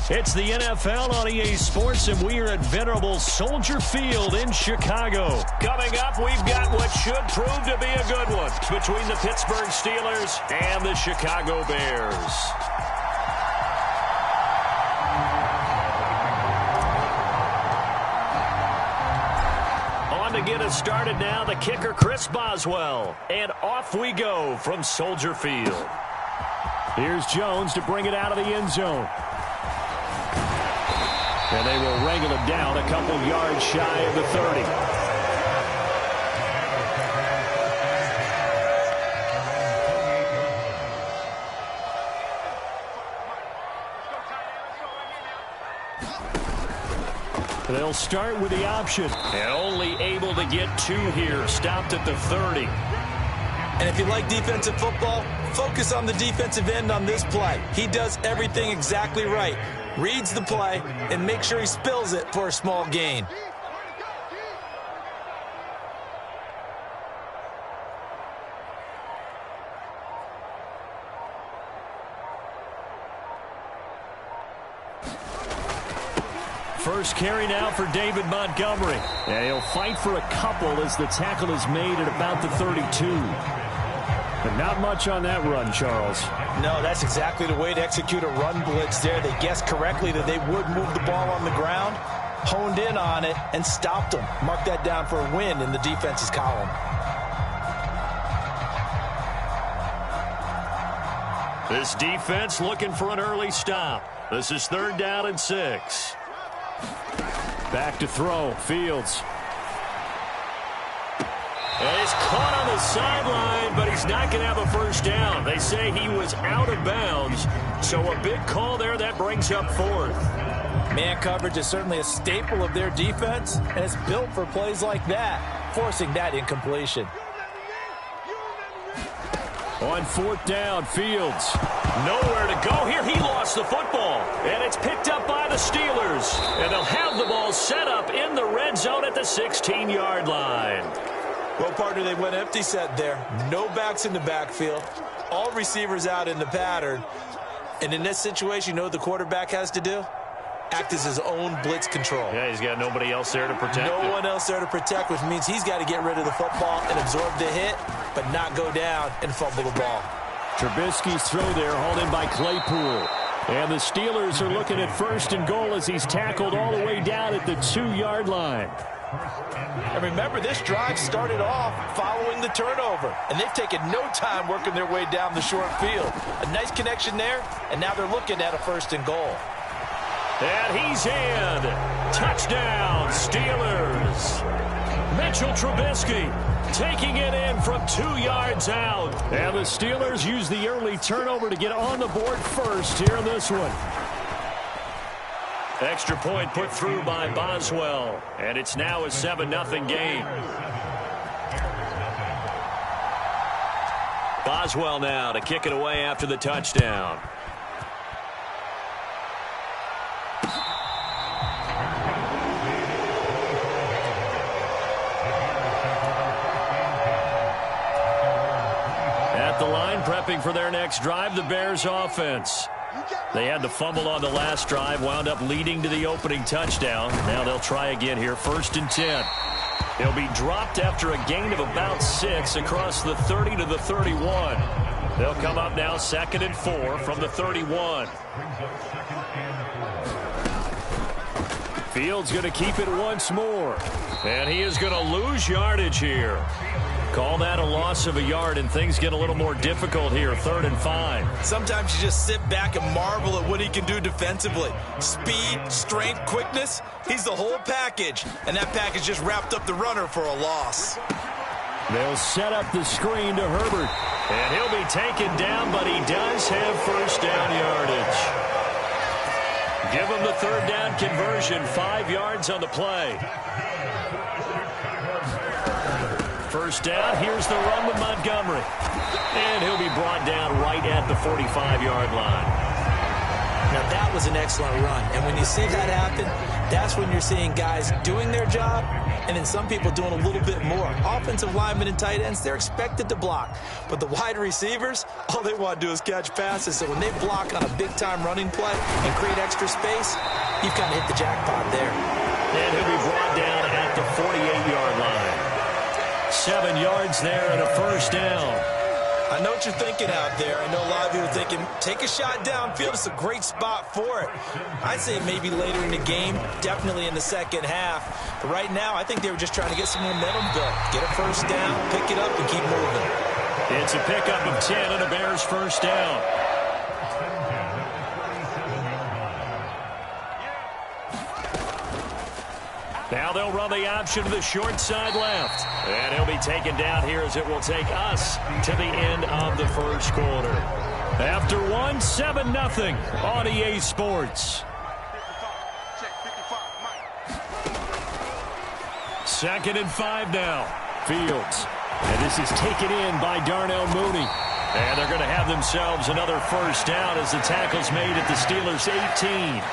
It's the NFL on EA Sports, and we are at venerable Soldier Field in Chicago. Coming up, we've got what should prove to be a good one between the Pittsburgh Steelers and the Chicago Bears. On to get us started now, the kicker, Chris Boswell. And off we go from Soldier Field. Here's Jones to bring it out of the end zone. And they will wrangle it down a couple yards shy of the 30. They'll start with the option. And only able to get 2 here. Stopped at the 30. And if you like defensive football, focus on the defensive end on this play. He does everything exactly right. Reads the play and makes sure he spills it for a small gain. First carry now for David Montgomery. And he'll fight for a couple as the tackle is made at about the 32. But not much on that run, Charles. No, that's exactly the way to execute a run blitz there. They guessed correctly that they would move the ball on the ground, honed in on it, and stopped them. Mark that down for a win in the defense's column. This defense looking for an early stop. This is 3rd down and 6. Back to throw. Fields. And he's caught on the sideline, but he's not going to have a first down. They say he was out of bounds, so a big call there that brings up 4th. Man coverage is certainly a staple of their defense, and it's built for plays like that, forcing that incompletion. On 4th down, Fields. Nowhere to go here. He lost the football, and it's picked up by the Steelers. And they'll have the ball set up in the red zone at the 16-yard line. Well, partner, they went empty set there. No backs in the backfield. All receivers out in the pattern. And in this situation, you know what the quarterback has to do? Act as his own blitz control. Yeah, he's got nobody else there to protect him. No one else there to protect, which means he's got to get rid of the football and absorb the hit, but not go down and fumble the ball. Trubisky's throw there, hauled in by Claypool. And the Steelers are looking at 1st and goal as he's tackled all the way down at the 2-yard line. And remember, this drive started off following the turnover, and they've taken no time working their way down the short field. A nice connection there, and now they're looking at a 1st and goal. And he's in. Touchdown, Steelers. Mitchell Trubisky taking it in from 2 yards out. And the Steelers use the early turnover to get on the board first here in this one. Extra point put through by Boswell. And it's now a 7-0 game. Boswell now to kick it away after the touchdown. At the line, prepping for their next drive, the Bears offense. They had the fumble on the last drive, wound up leading to the opening touchdown. Now they'll try again here, 1st and 10. He'll be dropped after a gain of about 6 across the 30 to the 31. They'll come up now 2nd and 4 from the 31. Fields going to keep it once more. And he is going to lose yardage here. Call that a loss of a yard, and things get a little more difficult here, 3rd and 5. Sometimes you just sit back and marvel at what he can do defensively. Speed, strength, quickness, he's the whole package. And that package just wrapped up the runner for a loss. They'll set up the screen to Herbert. And he'll be taken down, but he does have 1st down yardage. Give him the 3rd down conversion, 5 yards on the play. 1st down, here's the run with Montgomery. And he'll be brought down right at the 45-yard line. Now that was an excellent run. And when you see that happen, that's when you're seeing guys doing their job and then some people doing a little bit more. Offensive linemen and tight ends, they're expected to block. But the wide receivers, all they want to do is catch passes. So when they block on a big-time running play and create extra space, you've kind of hit the jackpot there. And he'll be brought down at the 48-yard line. 7 yards there and a 1st down. I know what you're thinking out there. I know a lot of you are thinking, take a shot downfield. It's a great spot for it. I'd say maybe later in the game, definitely in the second half. But right now, I think they were just trying to get some momentum built. Get a 1st down, pick it up, and keep moving. It's a pickup of 10 and a Bears 1st down. they'll run the option to the short side left. And he'll be taken down here as it will take us to the end of the first quarter. After one, 7-0 on EA Sports. Second and 5 now. Fields. And this is taken in by Darnell Mooney. And they're going to have themselves another first down as the tackle's made at the Steelers' 18.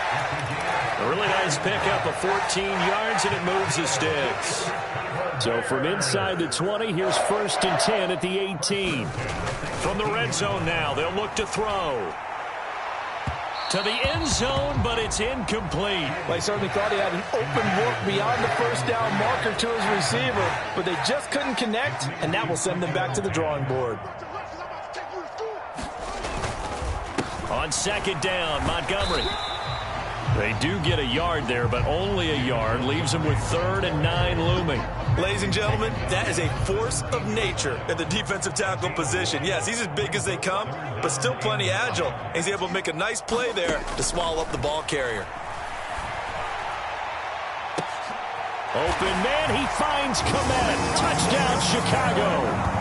A really nice pickup of 14 yards, and it moves the sticks. So from inside the 20, here's 1st and 10 at the 18. From the red zone now, they'll look to throw. To the end zone, but it's incomplete. Well, he certainly thought he had an open look beyond the first down marker to his receiver, but they just couldn't connect, and that will send them back to the drawing board. On 2nd down, Montgomery. They do get a yard there, but only a yard. Leaves them with 3rd and 9 looming. Ladies and gentlemen, that is a force of nature at the defensive tackle position. Yes, he's as big as they come, but still plenty agile. He's able to make a nice play there to swallow up the ball carrier. Open man, he finds Komet. Touchdown, Chicago.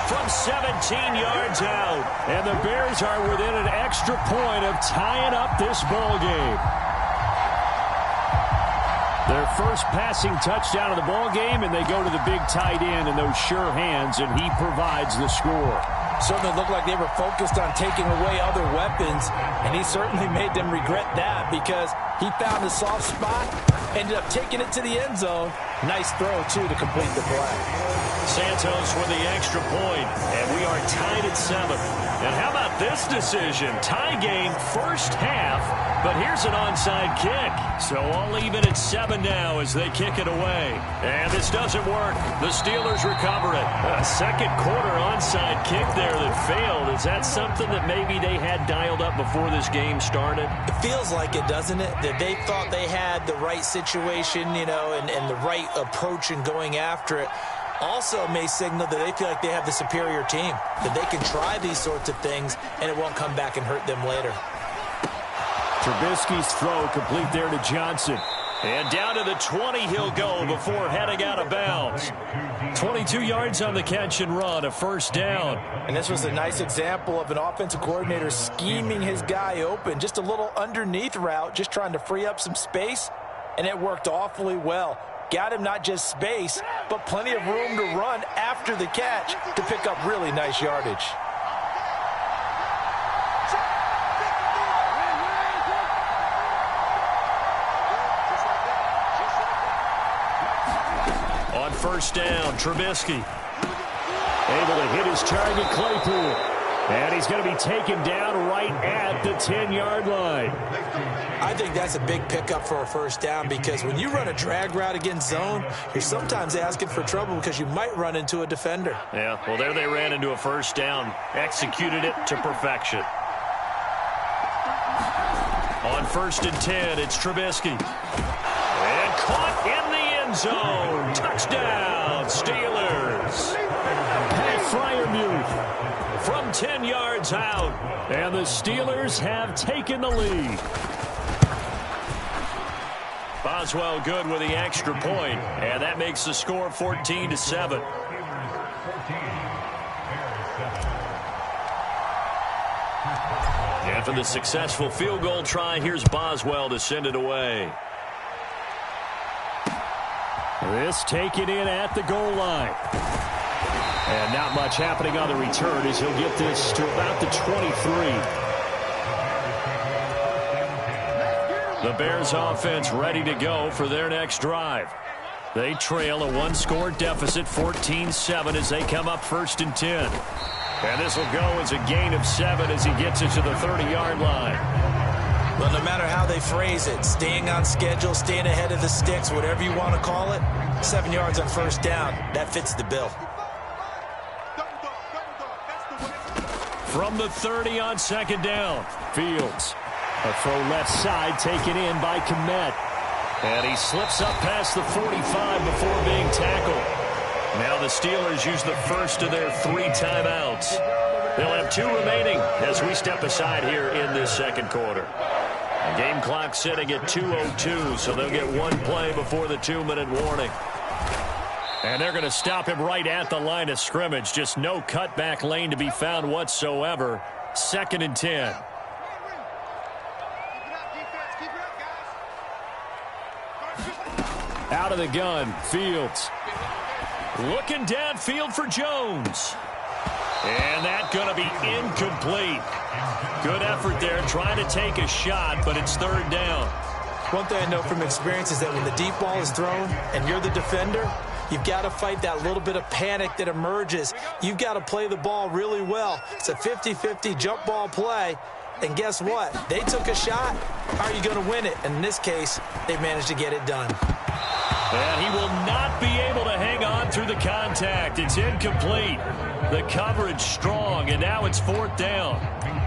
From 17 yards out. And the Bears are within an extra point of tying up this ball game. Their first passing touchdown of the ball game, and they go to the big tight end in those sure hands, and he provides the score. Certainly looked like they were focused on taking away other weapons, and he certainly made them regret that because he found a soft spot, ended up taking it to the end zone. Nice throw, too, to complete the play. Santos with the extra point, and we are tied at 7. And how about this decision? Tie game, first half, but here's an onside kick. So all even at 7 now as they kick it away. And this doesn't work. The Steelers recover it. A second quarter onside kick there that failed. Is that something that maybe they had dialed up before this game started? It feels like it, doesn't it? That they thought they had the right situation, you know, and the right approach in going after it. Also may signal that they feel like they have the superior team, that they can try these sorts of things and it won't come back and hurt them later. Trubisky's throw complete there to Johnson. And down to the 20 he'll go before heading out of bounds. 22 yards on the catch and run, a first down. And this was a nice example of an offensive coordinator scheming his guy open. Just a little underneath route, just trying to free up some space, and it worked awfully well. Got him not just space, but plenty of room to run after the catch to pick up really nice yardage. On first down, Trubisky able to hit his target, Claypool. And he's going to be taken down right at the 10-yard line. I think that's a big pickup for a first down because when you run a drag route against zone, you're sometimes asking for trouble because you might run into a defender. Yeah, well, there they ran into a first down, executed it to perfection. On 1st and 10, it's Trubisky. And caught in the end zone. Touchdown, Steelers. Pat Freiermuth from 10 yards out. And the Steelers have taken the lead. Boswell good with the extra point, and that makes the score 14-7. And for the successful field goal try, here's Boswell to send it away. This taken in at the goal line. And not much happening on the return as he'll get this to about the 23. The Bears offense ready to go for their next drive. They trail a one-score deficit, 14-7, as they come up 1st and 10. And this will go as a gain of 7 as he gets it to the 30-yard line. Well, no matter how they phrase it, staying on schedule, staying ahead of the sticks, whatever you want to call it, 7 yards on first down, that fits the bill. From the 30 on 2nd down, Fields. A throw left side taken in by Komet. And he slips up past the 45 before being tackled. Now the Steelers use the first of their 3 timeouts. They'll have 2 remaining as we step aside here in this second quarter. The game clock sitting at 2:02, so they'll get one play before the 2-minute warning. And they're going to stop him right at the line of scrimmage. Just no cutback lane to be found whatsoever. 2nd and 10. Out of the gun, Fields. Looking downfield for Jones. And that's going to be incomplete. Good effort there, trying to take a shot, but it's 3rd down. One thing I know from experience is that when the deep ball is thrown and you're the defender, you've got to fight that little bit of panic that emerges. You've got to play the ball really well. It's a 50-50 jump ball play. And guess what? They took a shot. How are you going to win it? And in this case, they managed to get it done. And he will not be able to hang on through the contact. It's incomplete. The coverage strong, and now it's 4th down.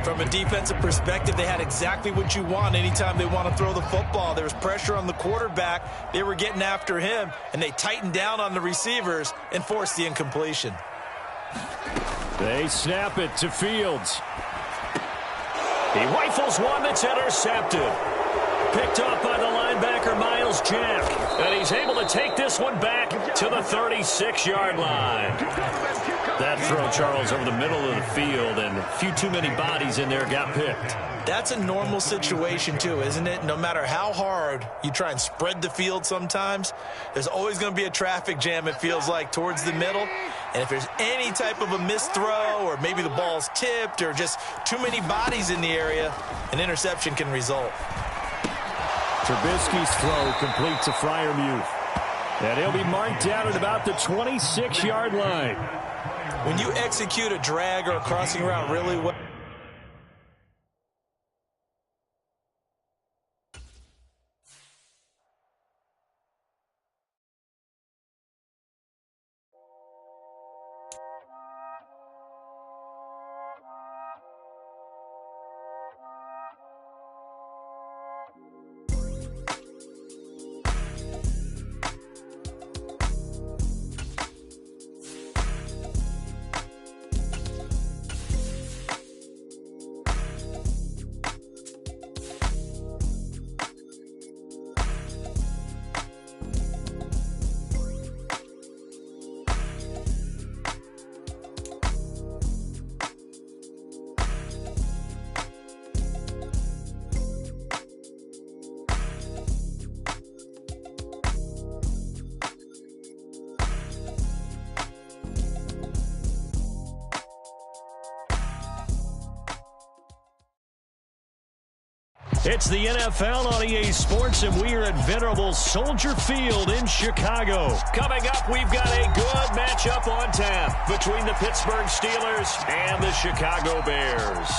From a defensive perspective, they had exactly what you want anytime they want to throw the football. There was pressure on the quarterback. They were getting after him, and they tightened down on the receivers and forced the incompletion. They snap it to Fields. He rifles one that's intercepted. Picked off by the linebacker, Miles Jack. And he's able to take this one back to the 36-yard line. That throw, Charles, over the middle of the field, and a few too many bodies in there got picked. That's a normal situation, too, isn't it? No matter how hard you try and spread the field sometimes, there's always going to be a traffic jam, it feels like, towards the middle. And if there's any type of a missed throw or maybe the ball's tipped or just too many bodies in the area, an interception can result. Trubisky's throw complete to Freiermuth. And he'll be marked down at about the 26-yard line. When you execute a drag or a crossing route really well, It's the NFL on EA Sports, and we are at venerable Soldier Field in Chicago. Coming up, we've got a good matchup on tap between the Pittsburgh Steelers and the Chicago Bears.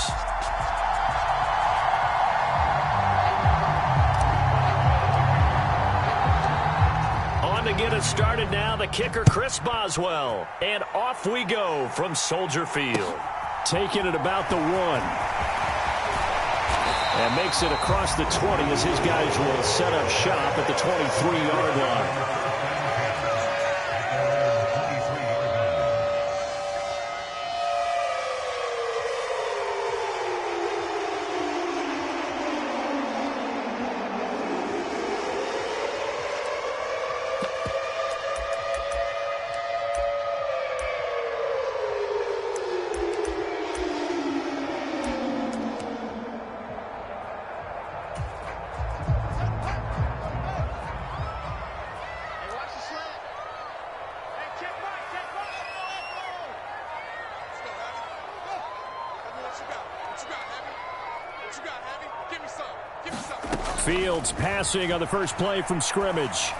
On to get us started now, the kicker, Chris Boswell. And off we go from Soldier Field. Taking it about the 1. And makes it across the 20 as his guys will set up shop at the 23-yard line. Fields passing on the first play from scrimmage.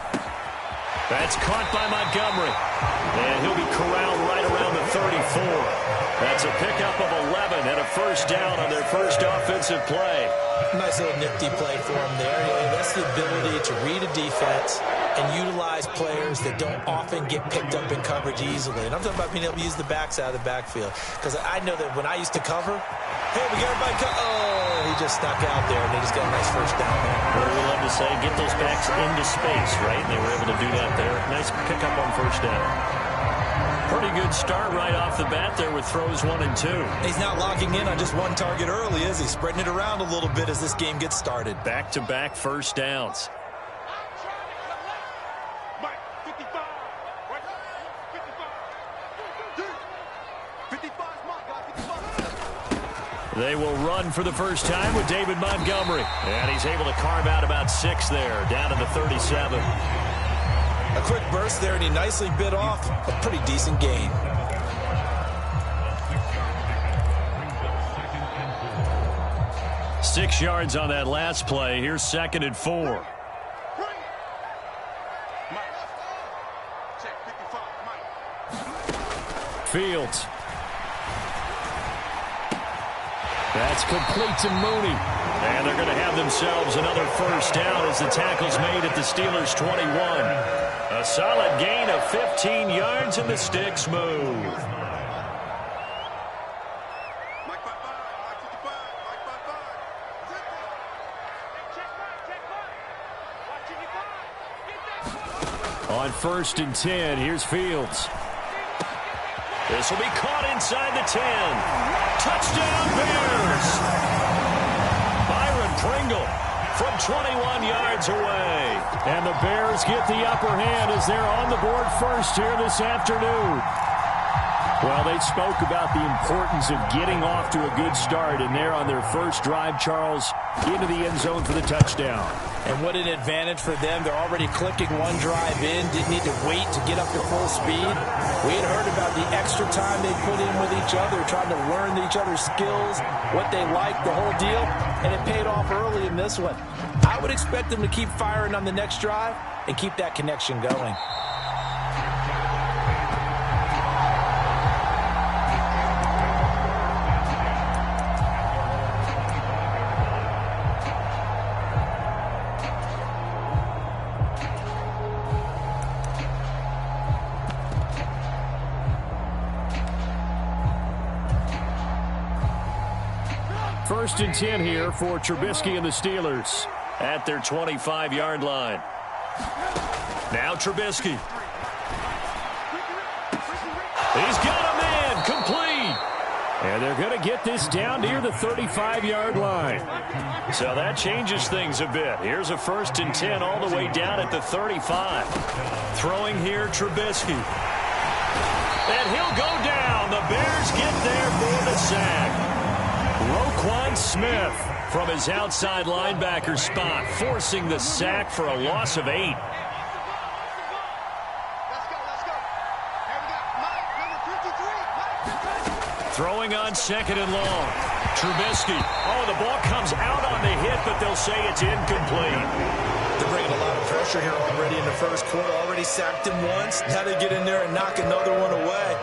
That's caught by Montgomery. And he'll be corralled right around the 34. That's a pickup of 11 and a first down on their first offensive play. Nice little nifty play for him there. That's the ability to read a defense and utilize players that don't often get picked up in coverage easily. And I'm talking about being able to use the backside of the backfield. Because I know that when I used to cover, hey, we got everybody he just snuck out there, and they just got a nice first down there. What do we love to say? Get those backs into space, right? And they were able to do that there. Nice pickup on first down. Pretty good start right off the bat there with throws 1 and 2. He's not locking in on just one target early, is he? Spreading it around a little bit as this game gets started. Back-to-back first downs. They will run for the first time with David Montgomery. And he's able to carve out about 6 there, down to the 37. A quick burst there, and he nicely bit off a pretty decent gain. Six yards on that last play. Here's 2nd and 4. Fields. That's complete to Mooney. And they're going to have themselves another first down as the tackle's made at the Steelers' 21. A solid gain of 15 yards, and the sticks move. On 1st and 10, here's Fields. This will be caught inside the 10. Touchdown, Bears! Byron Pringle from 21 yards away. And the Bears get the upper hand as they're on the board first here this afternoon. Well, they spoke about the importance of getting off to a good start, and they're on their first drive, Charles, into the end zone for the touchdown. And what an advantage for them. They're already clicking one drive in, didn't need to wait to get up to full speed. We had heard about the extra time they put in with each other, trying to learn each other's skills, what they like, the whole deal, and it paid off early in this one. I would expect them to keep firing on the next drive and keep that connection going. First and 10 here for Trubisky and the Steelers at their 25-yard line. Now Trubisky. He's got a man complete. And they're going to get this down near the 35-yard line. So that changes things a bit. Here's a 1st and 10 all the way down at the 35. Throwing here, Trubisky. And he'll go down. The Bears get there for the sack. Roquan Smith from his outside linebacker spot, forcing the sack for a loss of 8. Let's go. Here we go. Mike, number 53. Throwing on 2nd and long. Trubisky. Oh, the ball comes out on the hit, but they'll say it's incomplete. They're bringing a lot of pressure here already in the first quarter. Already sacked him once. Now they get in there and knock another one away.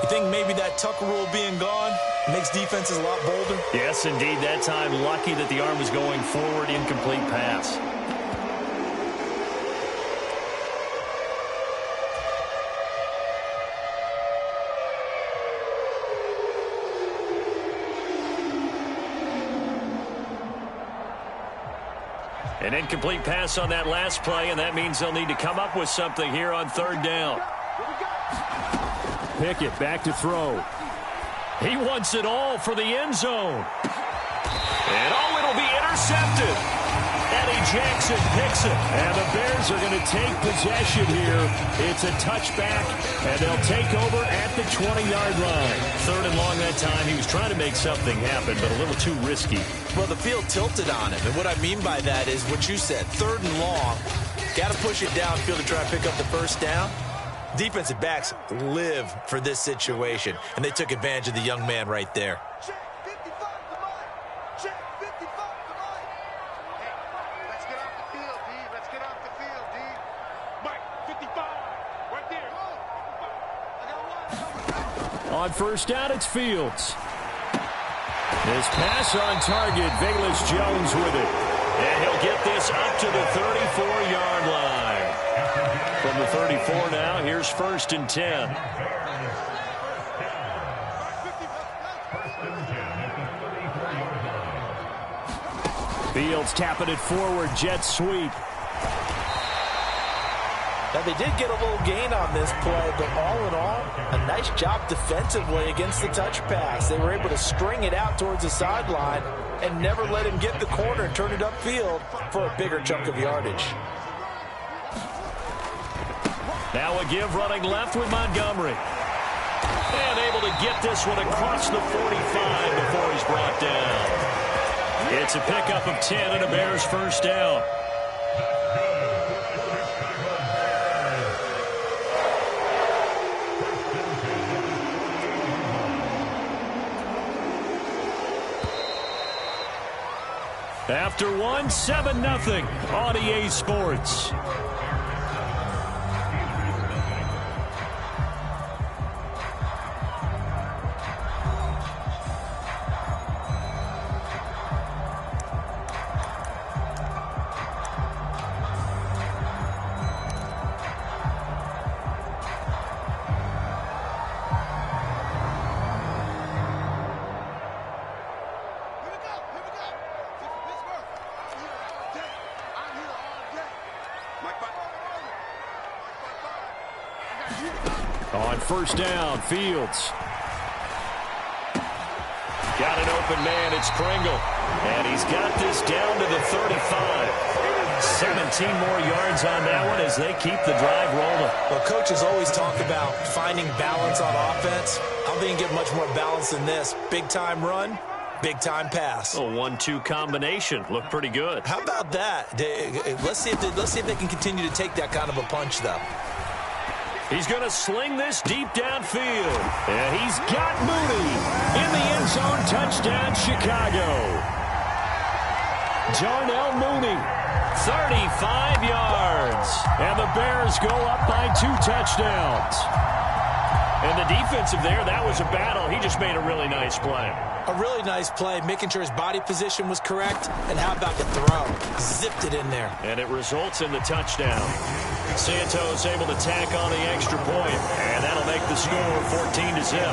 You think maybe that Tucker rule being gone makes defenses a lot bolder? Yes, indeed. That time, lucky that the arm was going forward. Incomplete pass. An incomplete pass on that last play, and that means they'll need to come up with something here on 3rd down. Pickett back to throw. He wants it all for the end zone. And oh, it'll be intercepted. Eddie Jackson picks it. And the Bears are going to take possession here. It's a touchback, and they'll take over at the 20-yard line. 3rd and long that time. He was trying to make something happen, but a little too risky. Well, the field tilted on him. And what I mean by that is what you said. 3rd and long. Got to push it downfield to try to pick up the first down. Defensive backs live for this situation, and they took advantage of the young man right there. Check 55 to Mike. Check 55 to Mike. Hey, let's get off the field, D. Let's get off the field, D. Mike, 55. Right there. I got one. On 1st down, it's Fields. His pass on target. Velus Jones with it. And he'll get this up to the 34-yard line. From the 34 now, here's 1st and 10. Fields tapping it forward, jet sweep. Now, they did get a little gain on this play, but all in all, a nice job defensively against the touch pass. They were able to string it out towards the sideline and never let him get the corner and turn it upfield for a bigger chunk of yardage. Now a give running left with Montgomery. And able to get this one across the 45 before he's brought down. It's a pickup of 10 and a Bears first down. After one, 7-0 on EA Sports. On first down, Fields. Got an open man, it's Pringle. And he's got this down to the 35. 17 more yards on that one as they keep the drive rolling. Well, coaches always talk about finding balance on offense. I don't think you can get much more balance than this. Big-time run, big-time pass. A 1-2 combination. Looked pretty good. How about that? Let's see if they can continue to take that kind of a punch, though. He's going to sling this deep downfield. And he's got Mooney in the end zone. Touchdown, Chicago. Darnell Mooney, 35 yards. And the Bears go up by 2 touchdowns. And the defensive there, that was a battle. He just made a really nice play. A really nice play, making sure his body position was correct. And how about the throw? Zipped it in there. And it results in the touchdown. Santos able to tack on the extra point, and that'll make the score 14-0.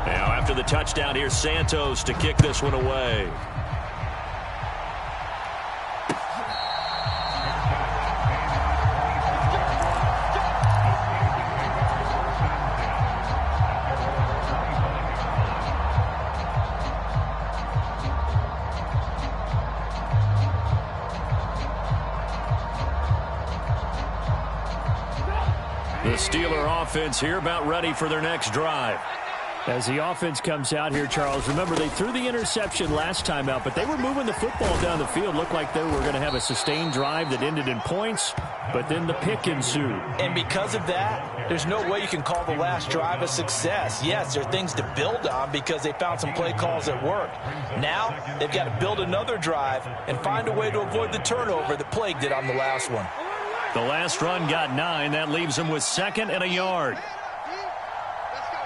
Now after the touchdown, here's Santos to kick this one away. The Steeler offense here about ready for their next drive. As the offense comes out here, Charles, remember they threw the interception last time out, but they were moving the football down the field. Looked like they were going to have a sustained drive that ended in points, but then the pick ensued. And because of that, there's no way you can call the last drive a success. Yes, there are things to build on because they found some play calls that worked. Now they've got to build another drive and find a way to avoid the turnover that plagued it on the last one. The last run got 9. That leaves them with 2nd and a yard. Let's go.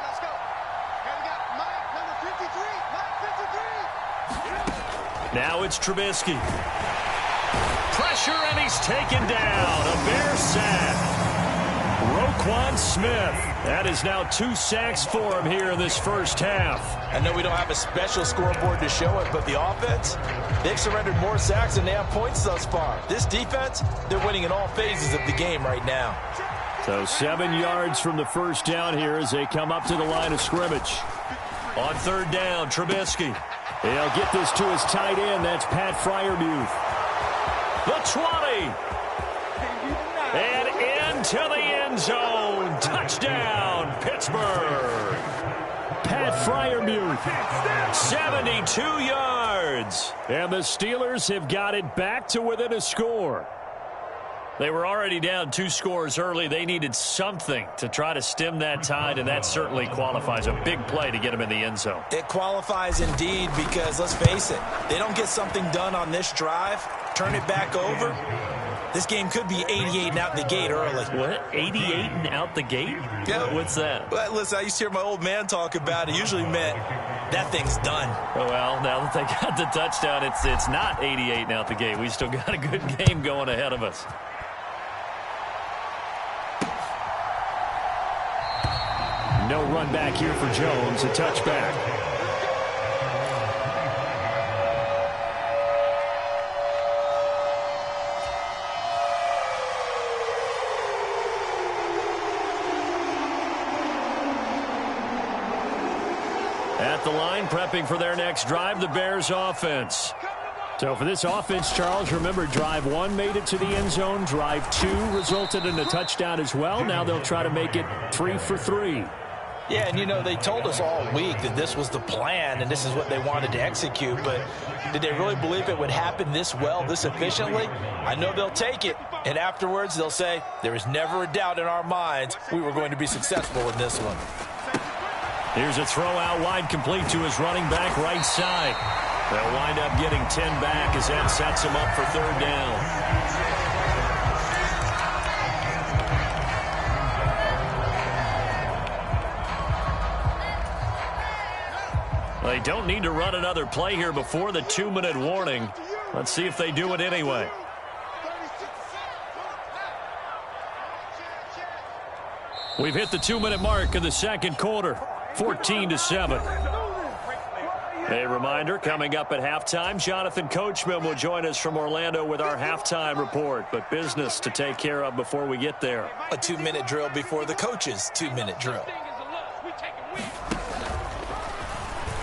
And we got Mike, number 53. Now it's Trubisky. Pressure, and he's taken down. A Bear sack. Roquan Smith. That is now 2 sacks for him here in this first half. I know we don't have a special scoreboard to show it, but the offense, they've surrendered more sacks than they have points thus far. This defense, they're winning in all phases of the game right now. So 7 yards from the first down here as they come up to the line of scrimmage. On third down, Trubisky. He'll get this to his tight end. That's Pat Freiermuth. The 20. And into the end zone. Touchdown, Pittsburgh. Pat Freiermuth, 72 yards. And the Steelers have got it back to within a score. They were already down 2 scores early. They needed something to try to stem that tide, and that certainly qualifies. A big play to get them in the end zone. It qualifies indeed because, let's face it, they don't get something done on this drive, turn it back over, this game could be 88 and out the gate early. What? 88 and out the gate? Yeah. What's that? Well, listen, I used to hear my old man talk about it. Usually meant that thing's done. Well, now that they got the touchdown, it's not 88 now at the game. We still got a good game going ahead of us. No run back here for Jones, a touchback. At the line, prepping for their next drive, the Bears offense. So for this offense, Charles, remember, drive 1 made it to the end zone. Drive 2 resulted in a touchdown as well. Now they'll try to make it 3 for 3. Yeah, and, you know, they told us all week that this was the plan and this is what they wanted to execute, but did they really believe it would happen this well, this efficiently? I know they'll take it, and afterwards they'll say, there was never a doubt in our minds we were going to be successful in this one. Here's a throw out wide, complete to his running back right side. They'll wind up getting 10 back as that sets him up for third down. They don't need to run another play here before the 2-minute warning. Let's see if they do it anyway. We've hit the 2-minute mark in the second quarter, 14-7. A reminder, coming up at halftime, Jonathan Coachman will join us from Orlando with our halftime report, but business to take care of before we get there. A 2-minute drill before the coach's 2-minute drill.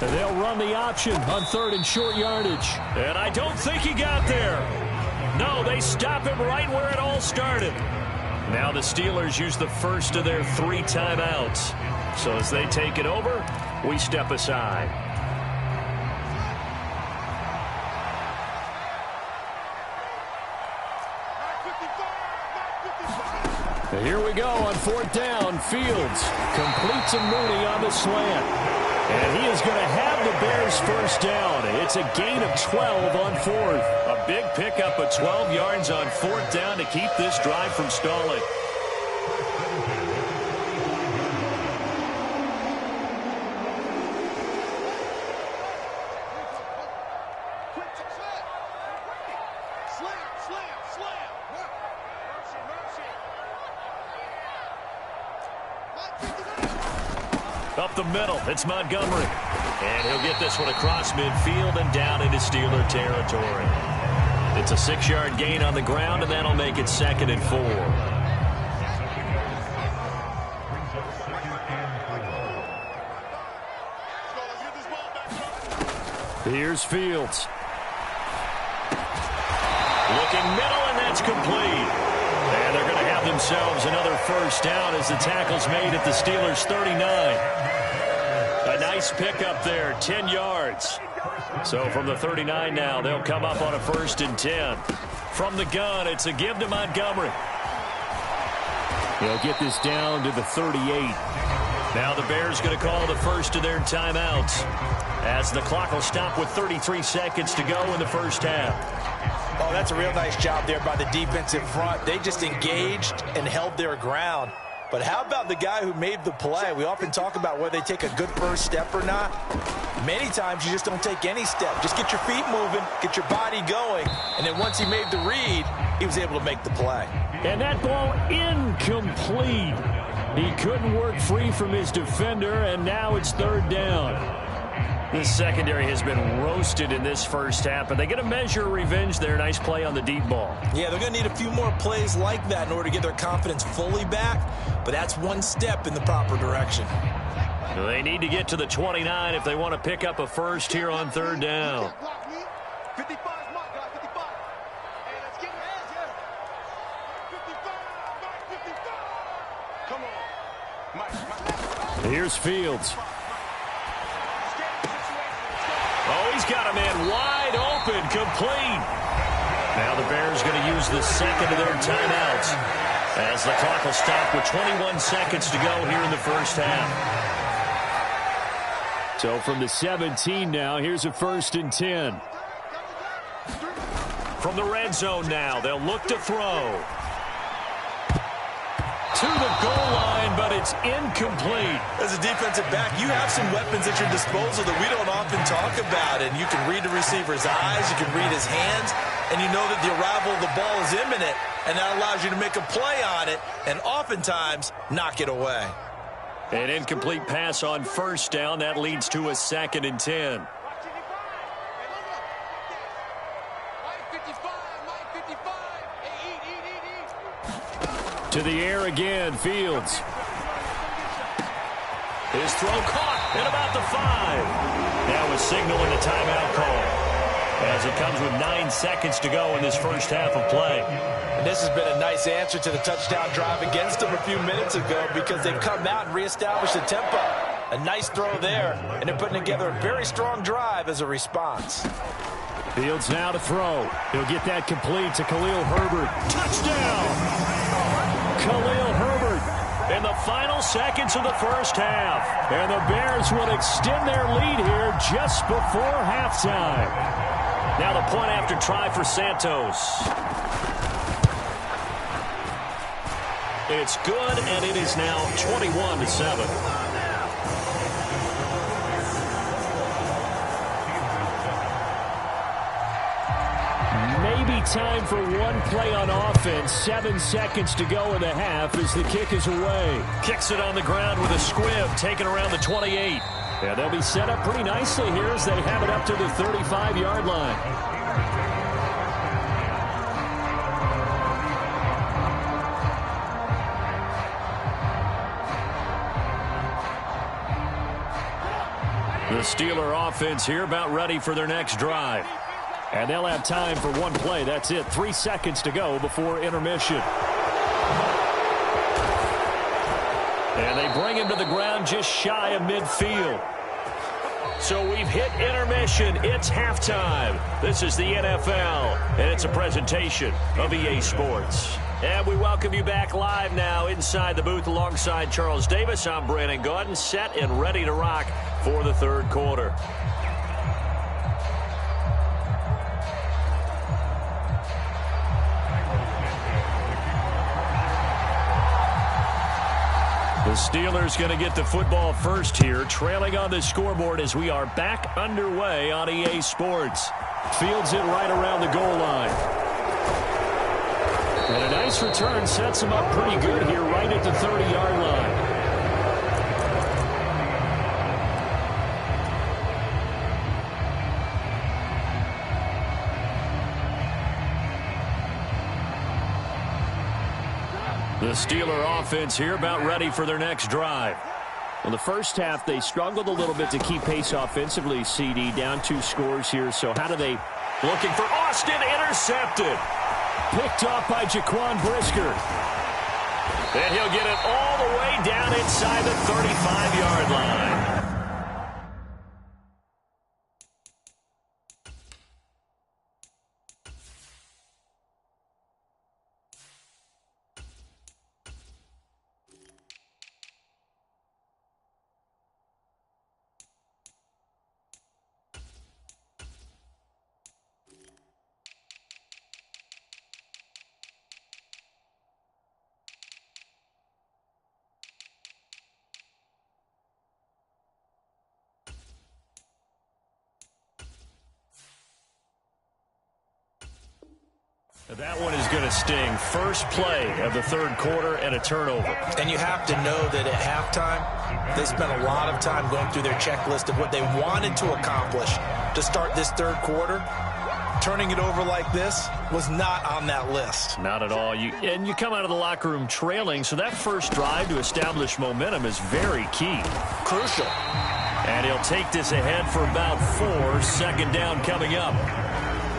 They'll run the option on 3rd and short yardage. And I don't think he got there. No, they stop him right where it all started. Now the Steelers use the first of their 3 timeouts. So as they take it over, we step aside. Here we go on 4th down. Fields completes a Mooney on the slant. And he is going to have the Bears first down. It's a gain of 12 on 4th. A big pickup of 12 yards on 4th down to keep this drive from stalling. Up the middle, it's Montgomery. And he'll get this one across midfield and down into Steeler territory. It's a 6-yard gain on the ground, and that'll make it 2nd and 4. Here's Fields. Looking middle, and that's complete. And they're going to have themselves another first down as the tackle's made at the Steelers' 39. A nice pickup there, 10 yards. So from the 39 now, they'll come up on a 1st and 10. From the gun, it's a give to Montgomery. He'll get this down to the 38. Now the Bears going to call the first of their timeouts as the clock will stop with 33 seconds to go in the first half. Oh, that's a real nice job there by the defensive front. They just engaged and held their ground. But how about the guy who made the play? We often talk about whether they take a good first step or not. Many times you just don't take any step. Just get your feet moving, get your body going, and then once he made the read, he was able to make the play. And that ball incomplete. He couldn't work free from his defender, and now it's 3rd down. This secondary has been roasted in this first half, but they get a measure of revenge there. Nice play on the deep ball. Yeah, they're going to need a few more plays like that in order to get their confidence fully back, but that's one step in the proper direction. They need to get to the 29 if they want to pick up a first here on 3rd down. 55 mark, guys, 55. Hey, let's get your hands here. 55, Mike, 55. Come on. Here's Fields. Oh, he's got a man wide open, complete. Now the Bears going to use the second of their timeouts as the clock will stop with 21 seconds to go here in the first half. So from the 17 now, here's a 1st and 10. From the red zone now, they'll look to throw. To the goal line, but but it's incomplete. As a defensive back, you have some weapons at your disposal that we don't often talk about, and you can read the receiver's eyes, you can read his hands, and you know that the arrival of the ball is imminent, and that allows you to make a play on it and oftentimes knock it away. An incomplete pass on first down. That leads to a 2nd and 10. To the air again, Fields. His throw caught at about the 5. Now a signal and a timeout call, as it comes with 9 seconds to go in this first half of play. And this has been a nice answer to the touchdown drive against them a few minutes ago, because they've come out and reestablished the tempo. A nice throw there, and they're putting together a very strong drive as a response. Fields now to throw. He'll get that complete to Khalil Herbert. Touchdown! Khalil Herbert in the final seconds of the first half. And the Bears will extend their lead here just before halftime. Now the point after try for Santos. It's good, and it is now 21-7. Maybe time for one play on offense. 7 seconds to go in the half as the kick is away. Kicks it on the ground with a squib, taken around the 28. Yeah, they'll be set up pretty nicely here as they have it up to the 35-yard line. The Steeler offense here about ready for their next drive. And they'll have time for one play. That's it. 3 seconds to go before intermission. And they bring him to the ground just shy of midfield. So we've hit intermission. It's halftime. This is the NFL, and it's a presentation of EA Sports. And we welcome you back live now inside the booth alongside Charles Davis. I'm Brandon Gaudin, set and ready to rock for the third quarter. The Steelers going to get the football first here, trailing on the scoreboard as we are back underway on EA Sports. Fields it right around the goal line. And a nice return sets him up pretty good here right at the 30-yard line. The Steeler offense here about ready for their next drive. Well, the first half, they struggled a little bit to keep pace offensively, CD. Down 2 scores here, so how do they... Looking for Austin, intercepted. Picked off by Jaquan Brisker. And he'll get it all the way down inside the 35-yard line. That one is going to sting. First play of the third quarter and a turnover. And you have to know that at halftime, they spent a lot of time going through their checklist of what they wanted to accomplish to start this third quarter. Turning it over like this was not on that list. Not at all. And you come out of the locker room trailing, so that first drive to establish momentum is very key. Crucial. And he'll take this ahead for about 4. Second down coming up.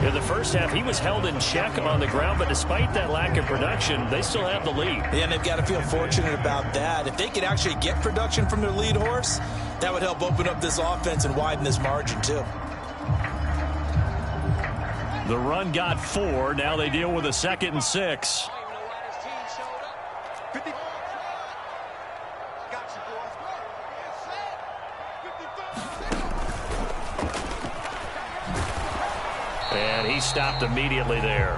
In the first half, he was held in check on the ground, but despite that lack of production, they still have the lead. Yeah, and they've got to feel fortunate about that. If they could actually get production from their lead horse, that would help open up this offense and widen this margin, too. The run got 4. Now they deal with a 2nd and 6. And he stopped immediately there.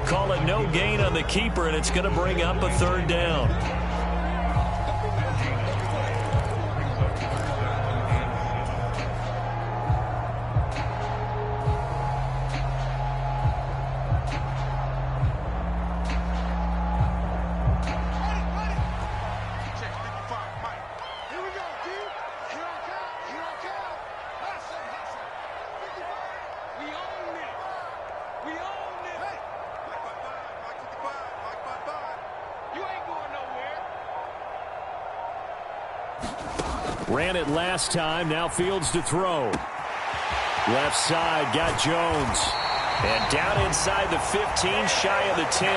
Call it no gain on the keeper, and it's going to bring up a 3rd down. Ran it last time. Now Fields to throw. Left side, got Jones. And down inside the 15, shy of the 10.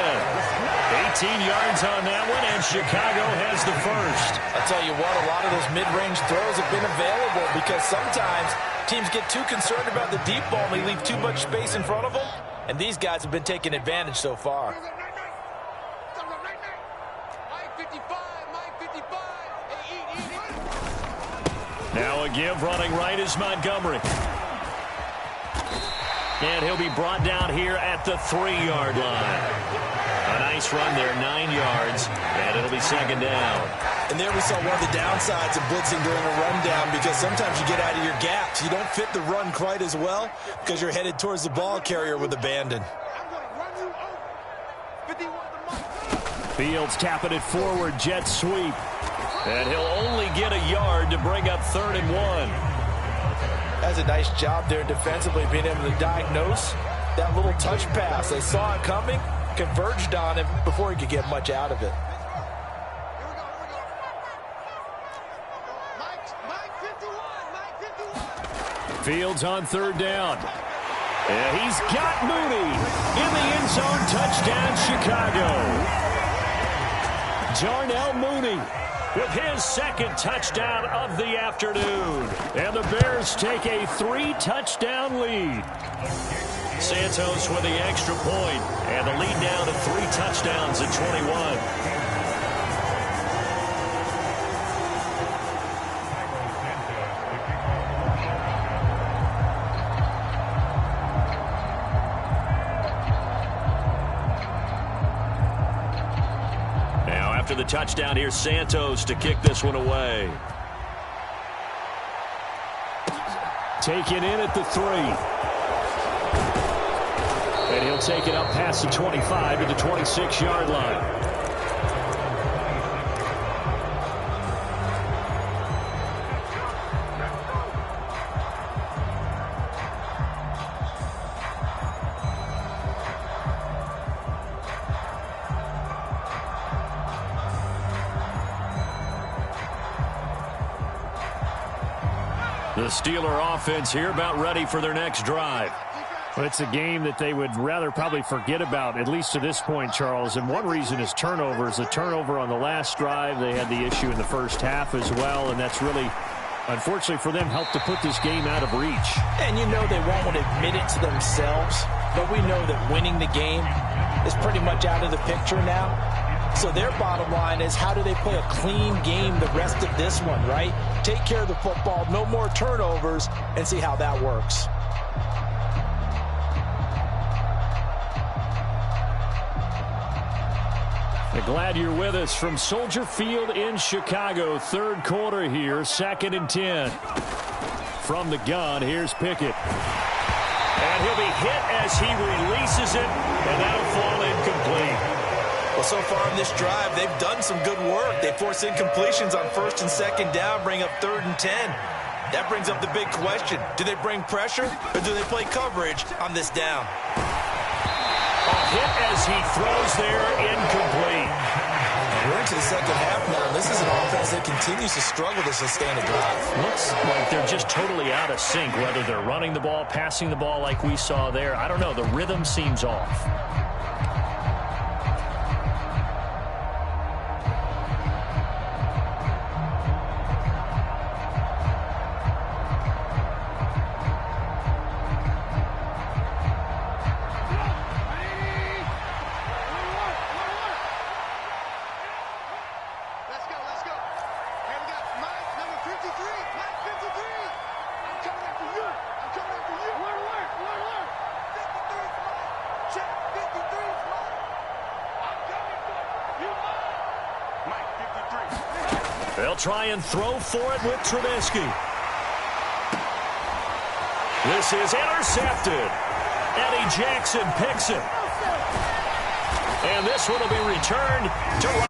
18 yards on that one, and Chicago has the first. I'll tell you what, a lot of those mid-range throws have been available because sometimes teams get too concerned about the deep ball and they leave too much space in front of them, and these guys have been taking advantage so far. Now a give, running right is Montgomery. And he'll be brought down here at the 3-yard line. A nice run there, 9 yards, and it'll be second down. And there we saw one of the downsides of blitzing during a rundown, because sometimes you get out of your gaps. You don't fit the run quite as well because you're headed towards the ball carrier with abandon. Fields tapping it forward, jet sweep. And he'll only get a yard to bring up 3rd and 1. That's a nice job there defensively, being able to diagnose that little touch pass. They saw it coming, converged on him before he could get much out of it. Fields on 3rd down. And he's got Mooney in the end zone. Touchdown, Chicago. Darnell Mooney with his 2nd touchdown of the afternoon. And the Bears take a 3-touchdown lead. Santos with the extra point, and the lead down to 3 touchdowns at 21. After the touchdown, here's Santos to kick this one away. Taken in at the 3. And he'll take it up past the 25 to the 26-yard line. The Steeler offense here about ready for their next drive. Well, it's a game that they would rather probably forget about, at least to this point, Charles. And one reason is turnovers. A turnover on the last drive. They had the issue in the first half as well, and that's really, unfortunately for them, helped to put this game out of reach. And you know they won't want to admit it to themselves, but we know that winning the game is pretty much out of the picture now. So their bottom line is, how do they play a clean game the rest of this one, right? Take care of the football, no more turnovers, and see how that works. Glad you're with us from Soldier Field in Chicago. 3rd quarter here, 2nd and 10. From the gun, here's Pickett. And he'll be hit as he releases it, and that'll fall incomplete. Well, so far in this drive, they've done some good work. They force incompletions on 1st and 2nd down, bring up 3rd and 10. That brings up the big question. Do they bring pressure, or do they play coverage on this down? A hit as he throws there, incomplete. We're into the second half now. This is an offense that continues to struggle to sustain a drive. Looks like they're just totally out of sync, whether they're running the ball, passing the ball like we saw there. I don't know. The rhythm seems off. They'll try and throw for it with Trubisky. This is intercepted. Eddie Jackson picks it. And this one will be returned to